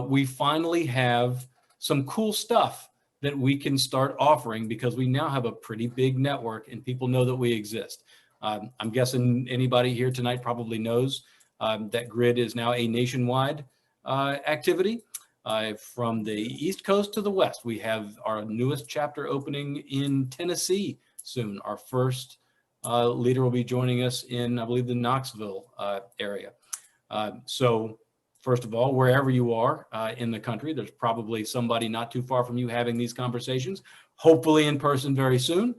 we finally have some cool stuff that we can start offering, because we now have a pretty big network and people know that we exist. I'm guessing anybody here tonight probably knows that Grid is now a nationwide activity. From the East Coast to the West, we have our newest chapter opening in Tennessee soon. Our first leader will be joining us in, I believe, the Knoxville area. So first of all, wherever you are in the country, there's probably somebody not too far from you having these conversations, hopefully in person very soon.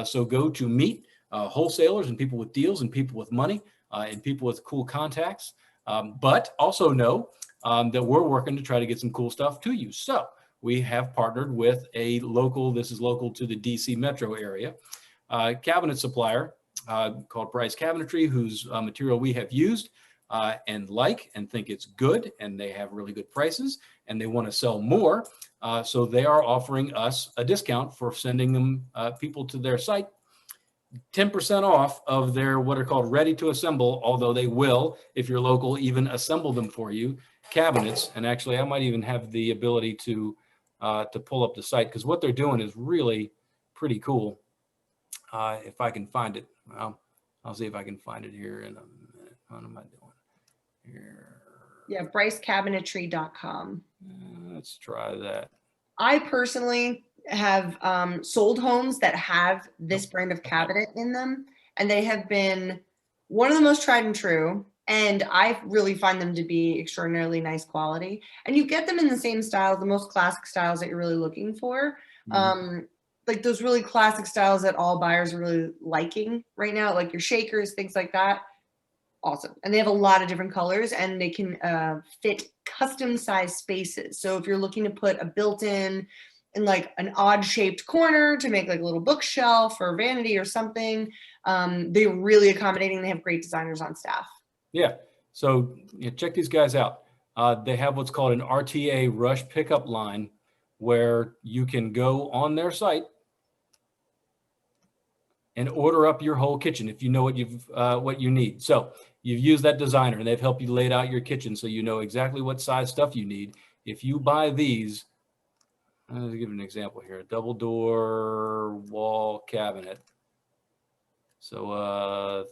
So go to meet wholesalers and people with deals and people with money and people with cool contacts. But also know that we're working to try to get some cool stuff to you. So we have partnered with a local, this is local to the DC metro area, cabinet supplier called Price Cabinetry, whose material we have used and think it's good, and they have really good prices, and they want to sell more. So they are offering us a discount for sending them people to their site, 10% off of their what are called ready to assemble, although they will, if you're local, even assemble them for you, cabinets. And actually, I might even have the ability to pull up the site, because what they're doing is really pretty cool. If I can find it, I'll see if I can find it here in a minute. What am I doing here? Yeah, bricecabinetry.com. Let's try that. I personally have sold homes that have this brand of cabinet in them, and they have been one of the most tried and true, and I really find them to be extraordinarily nice quality. And you get them in the same style, the most classic styles that you're really looking for. Like those really classic styles that all buyers are really liking right now, like your shakers, things like that. Awesome. And they have a lot of different colors, and they can fit custom size spaces. So if you're looking to put a built-in in like an odd shaped corner to make like a little bookshelf or vanity or something, they're really accommodating. They have great designers on staff. Yeah. So check these guys out. They have what's called an RTA rush pickup line, where you can go on their site and order up your whole kitchen if you know what you need. So you've used that designer, and they've helped you lay out your kitchen so you know exactly what size stuff you need. If you buy these, I'll give you an example here, a double door wall cabinet. So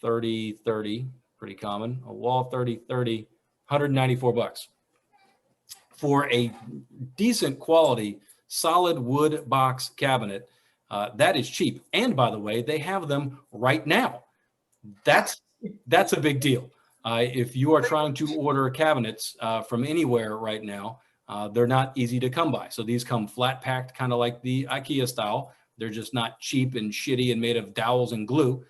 30-30, pretty common. A wall 30-30, $194 for a decent quality solid wood box cabinet. That is cheap. And by the way, they have them right now. That's a big deal. If you are trying to order cabinets from anywhere right now, they're not easy to come by. So these come flat packed, kind of like the IKEA style. They're just not cheap and shitty and made of dowels and glue.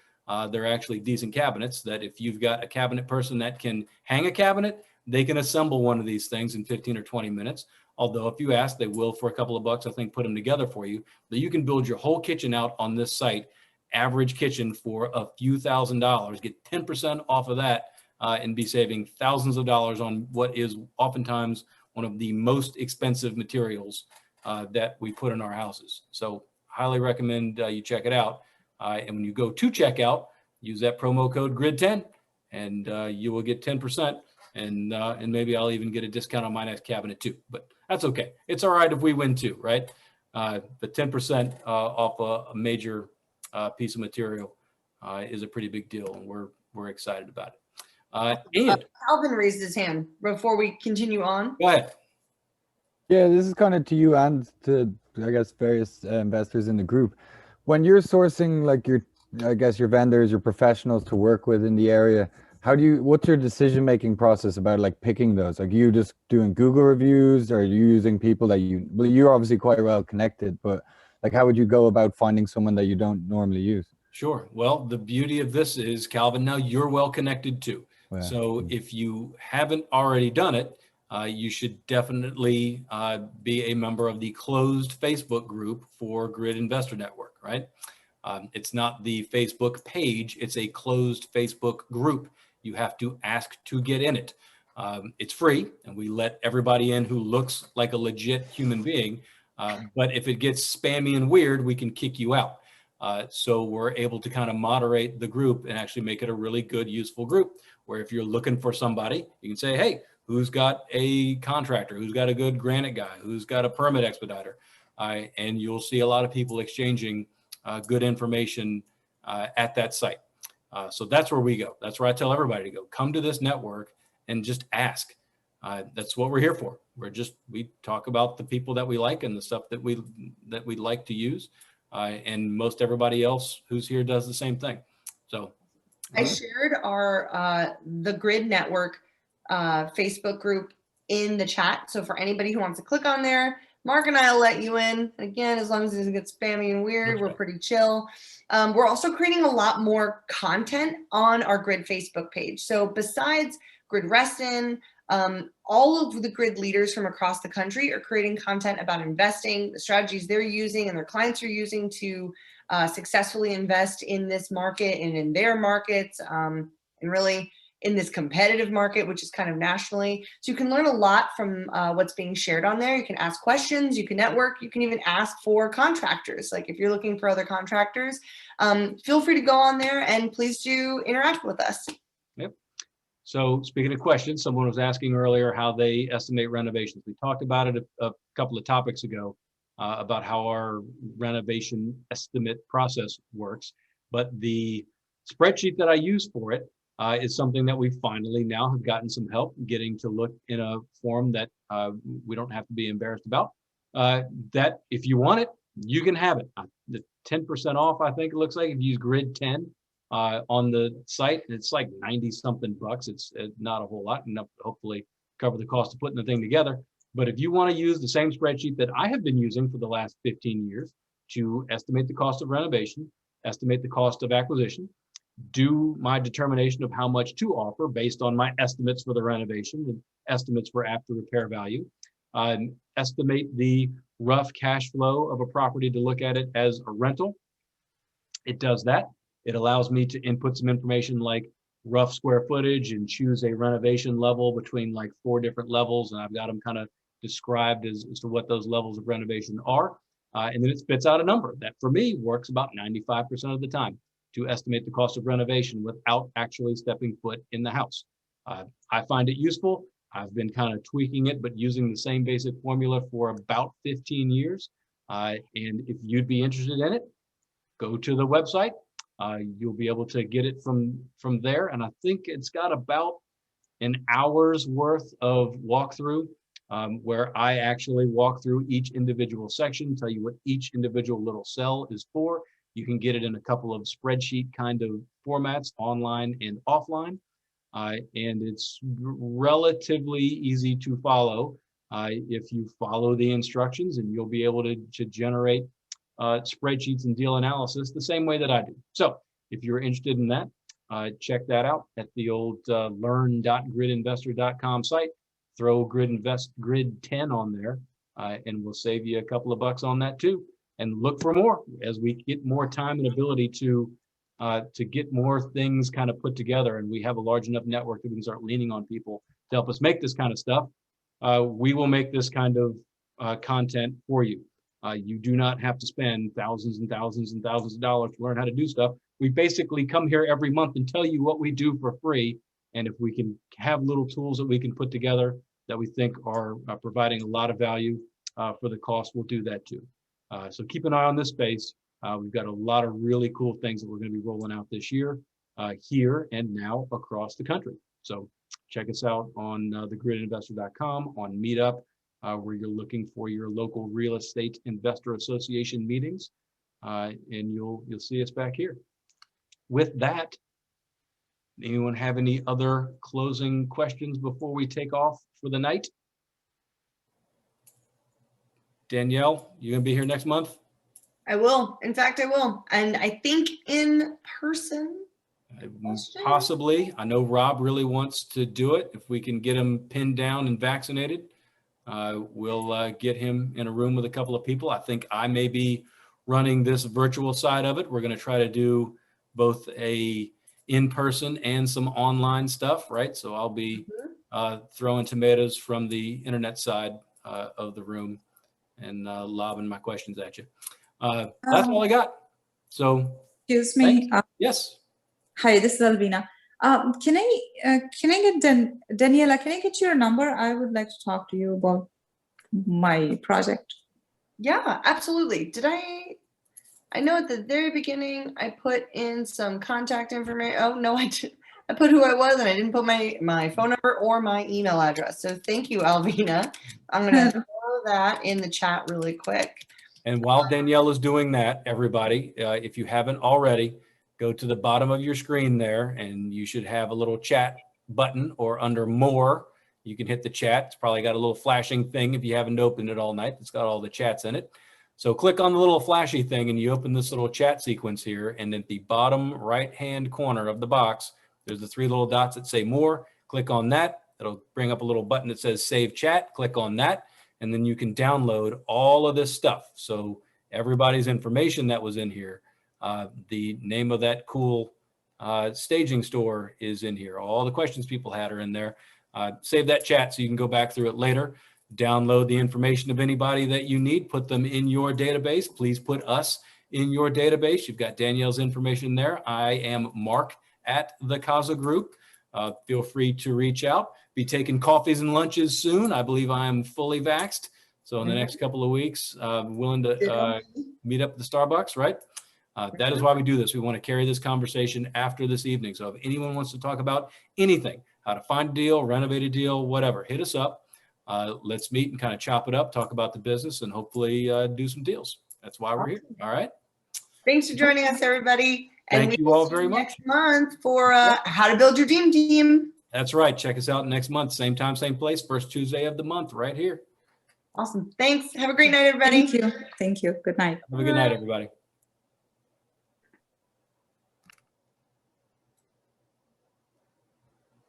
They're actually decent cabinets that if you've got a cabinet person that can hang a cabinet, they can assemble one of these things in 15 or 20 minutes. Although if you ask, they will for a couple of bucks, I think, put them together for you. But you can build your whole kitchen out on this site, average kitchen for a few $1,000s, get 10% off of that, and be saving thousands of dollars on what is oftentimes one of the most expensive materials that we put in our houses. So highly recommend you check it out. And when you go to checkout, use that promo code GRID10 and you will get 10%. And maybe I'll even get a discount on my next cabinet too, but that's okay. It's all right if we win too, right? The 10% off a major piece of material is a pretty big deal, and we're excited about it. And Calvin raised his hand before we continue on. go ahead. Yeah, this is kind of to you and to, I guess, various investors in the group. When you're sourcing like your vendors, your professionals to work with in the area, what's your decision-making process about like picking those? Like, you just doing Google reviews, or are you using people that you're obviously quite well connected, but like, how would you go about finding someone that you don't normally use? Sure. Well, the beauty of this is, Calvin, now you're well connected too. Yeah. So if you haven't already done it, you should definitely be a member of the closed Facebook group for Grid Investor Network, right? It's not the Facebook page, it's a closed Facebook group. You have to ask to get in it. It's free, and we let everybody in who looks like a legit human being. But if it gets spammy and weird, we can kick you out. So we're able to kind of moderate the group and actually make it a really good, useful group, where if you're looking for somebody, you can say, hey, who's got a contractor, who's got a good granite guy, who's got a permit expediter, and you'll see a lot of people exchanging good information at that site. So that's where we go. That's where I tell everybody to go. Come to this network and just ask. That's what we're here for. We talk about the people that we like and the stuff that we like to use, and most everybody else who's here does the same thing. So I shared our the Grid Network Facebook group in the chat. So for anybody who wants to click on there, Mark and I will let you in. Again, as long as it doesn't get spammy and weird, we're pretty chill. We're also creating a lot more content on our Grid Facebook page. So besides Grid Reston, all of the Grid leaders from across the country are creating content about investing, the strategies they're using and their clients are using to successfully invest in this market and in their markets, and really in this competitive market, which is kind of nationally. So you can learn a lot from what's being shared on there. You can ask questions, you can network, you can even ask for contractors. Like if you're looking for other contractors, feel free to go on there and please do interact with us. Yep. So speaking of questions, someone was asking earlier how they estimate renovations. We talked about it a couple of topics ago about how our renovation estimate process works, but the spreadsheet that I use for it is something that we finally now have gotten some help getting to look in a form that we don't have to be embarrassed about. That if you want it, you can have it. The 10% off, I think it looks like, if you use Grid 10 on the site, it's like 90 something bucks. It's not a whole lot, enough to hopefully cover the cost of putting the thing together. But if you want to use the same spreadsheet that I have been using for the last 15 years to estimate the cost of renovation, estimate the cost of acquisition, do my determination of how much to offer based on my estimates for the renovation and estimates for after repair value, estimate the rough cash flow of a property to look at it as a rental. It does that. It allows me to input some information like rough square footage and choose a renovation level between like 4 different levels. And I've got them kind of described as to what those levels of renovation are. And then it spits out a number that for me works about 95% of the time to estimate the cost of renovation without actually stepping foot in the house. I find it useful. I've been kind of tweaking it, but using the same basic formula for about 15 years. And if you'd be interested in it, go to the website. You'll be able to get it from there. And I think it's got about an hour's worth of walkthrough where I actually walk through each individual section, tell you what each individual little cell is for. You can get it in a couple of spreadsheet kind of formats, online and offline. And it's relatively easy to follow if you follow the instructions, and you'll be able to generate spreadsheets and deal analysis the same way that I do. So if you're interested in that, check that out at the old learn.gridinvestor.com site. Throw Grid 10 on there, and we'll save you a couple of bucks on that too. And look for more as we get more time and ability to get more things kind of put together. And we have a large enough network that we can start leaning on people to help us make this kind of stuff. We will make this kind of content for you. You do not have to spend thousands and thousands and thousands of dollars to learn how to do stuff. We basically come here every month and tell you what we do for free. And if we can have little tools that we can put together that we think are providing a lot of value for the cost, we'll do that too. So keep an eye on this space. We've got a lot of really cool things that we're going to be rolling out this year, here and now across the country. So check us out on thegridinvestor.com, on Meetup, where you're looking for your local real estate investor association meetings, and you'll see us back here. With that, anyone have any other closing questions before we take off for the night? Danielle, you gonna be here next month? I will. In fact, I will. And I think in person. Possibly. I know Rob really wants to do it. If we can get him pinned down and vaccinated, we'll get him in a room with a couple of people. I think I may be running this virtual side of it. We're going to try to do both a in-person and some online stuff, right? So I'll be throwing tomatoes from the internet side of the room and lobbing my questions at you. That's all I got. So, excuse me. Yes. Hi, this is Alvina. Can I get Daniela? Can I get your number? I would like to talk to you about my project. Yeah, absolutely. Did I know at the very beginning I put in some contact information. Oh no, I didn't. I put who I was and I didn't put my phone number or my email address. So thank you, Alvina. I'm gonna throw that in the chat really quick. And while Danielle is doing that, everybody, if you haven't already, go to the bottom of your screen there and you should have a little chat button, or under more, you can hit the chat. It's probably got a little flashing thing if you haven't opened it all night. It's got all the chats in it. So click on the little flashy thing and you open this little chat sequence here. And at the bottom right-hand corner of the box, there's the three little dots that say more. Click on that. It'll bring up a little button that says save chat. Click on that. And then you can download all of this stuff. So everybody's information that was in here, the name of that cool staging store is in here. All the questions people had are in there. Save that chat so you can go back through it later. Download the information of anybody that you need. Put them in your database. Please put us in your database. You've got Danielle's information there. I am Mark at the CAZA Group. Feel free to reach out. Be taking coffees and lunches soon. I believe I am fully vaxxed. So in the next couple of weeks, willing to meet up at the Starbucks, right? That is why we do this. We want to carry this conversation after this evening. So if anyone wants to talk about anything, how to find a deal, renovate a deal, whatever, hit us up. Let's meet and kind of chop it up, talk about the business, and hopefully do some deals. That's why we're here. All right. Thanks for joining us, everybody. And Thank you all very much. Next month for how to build your dream team. That's right. Check us out next month. Same time, same place. First Tuesday of the month right here. Awesome. Thanks. Have a great night, everybody. Thank you. Thank you. Good night. Have a good night, everybody.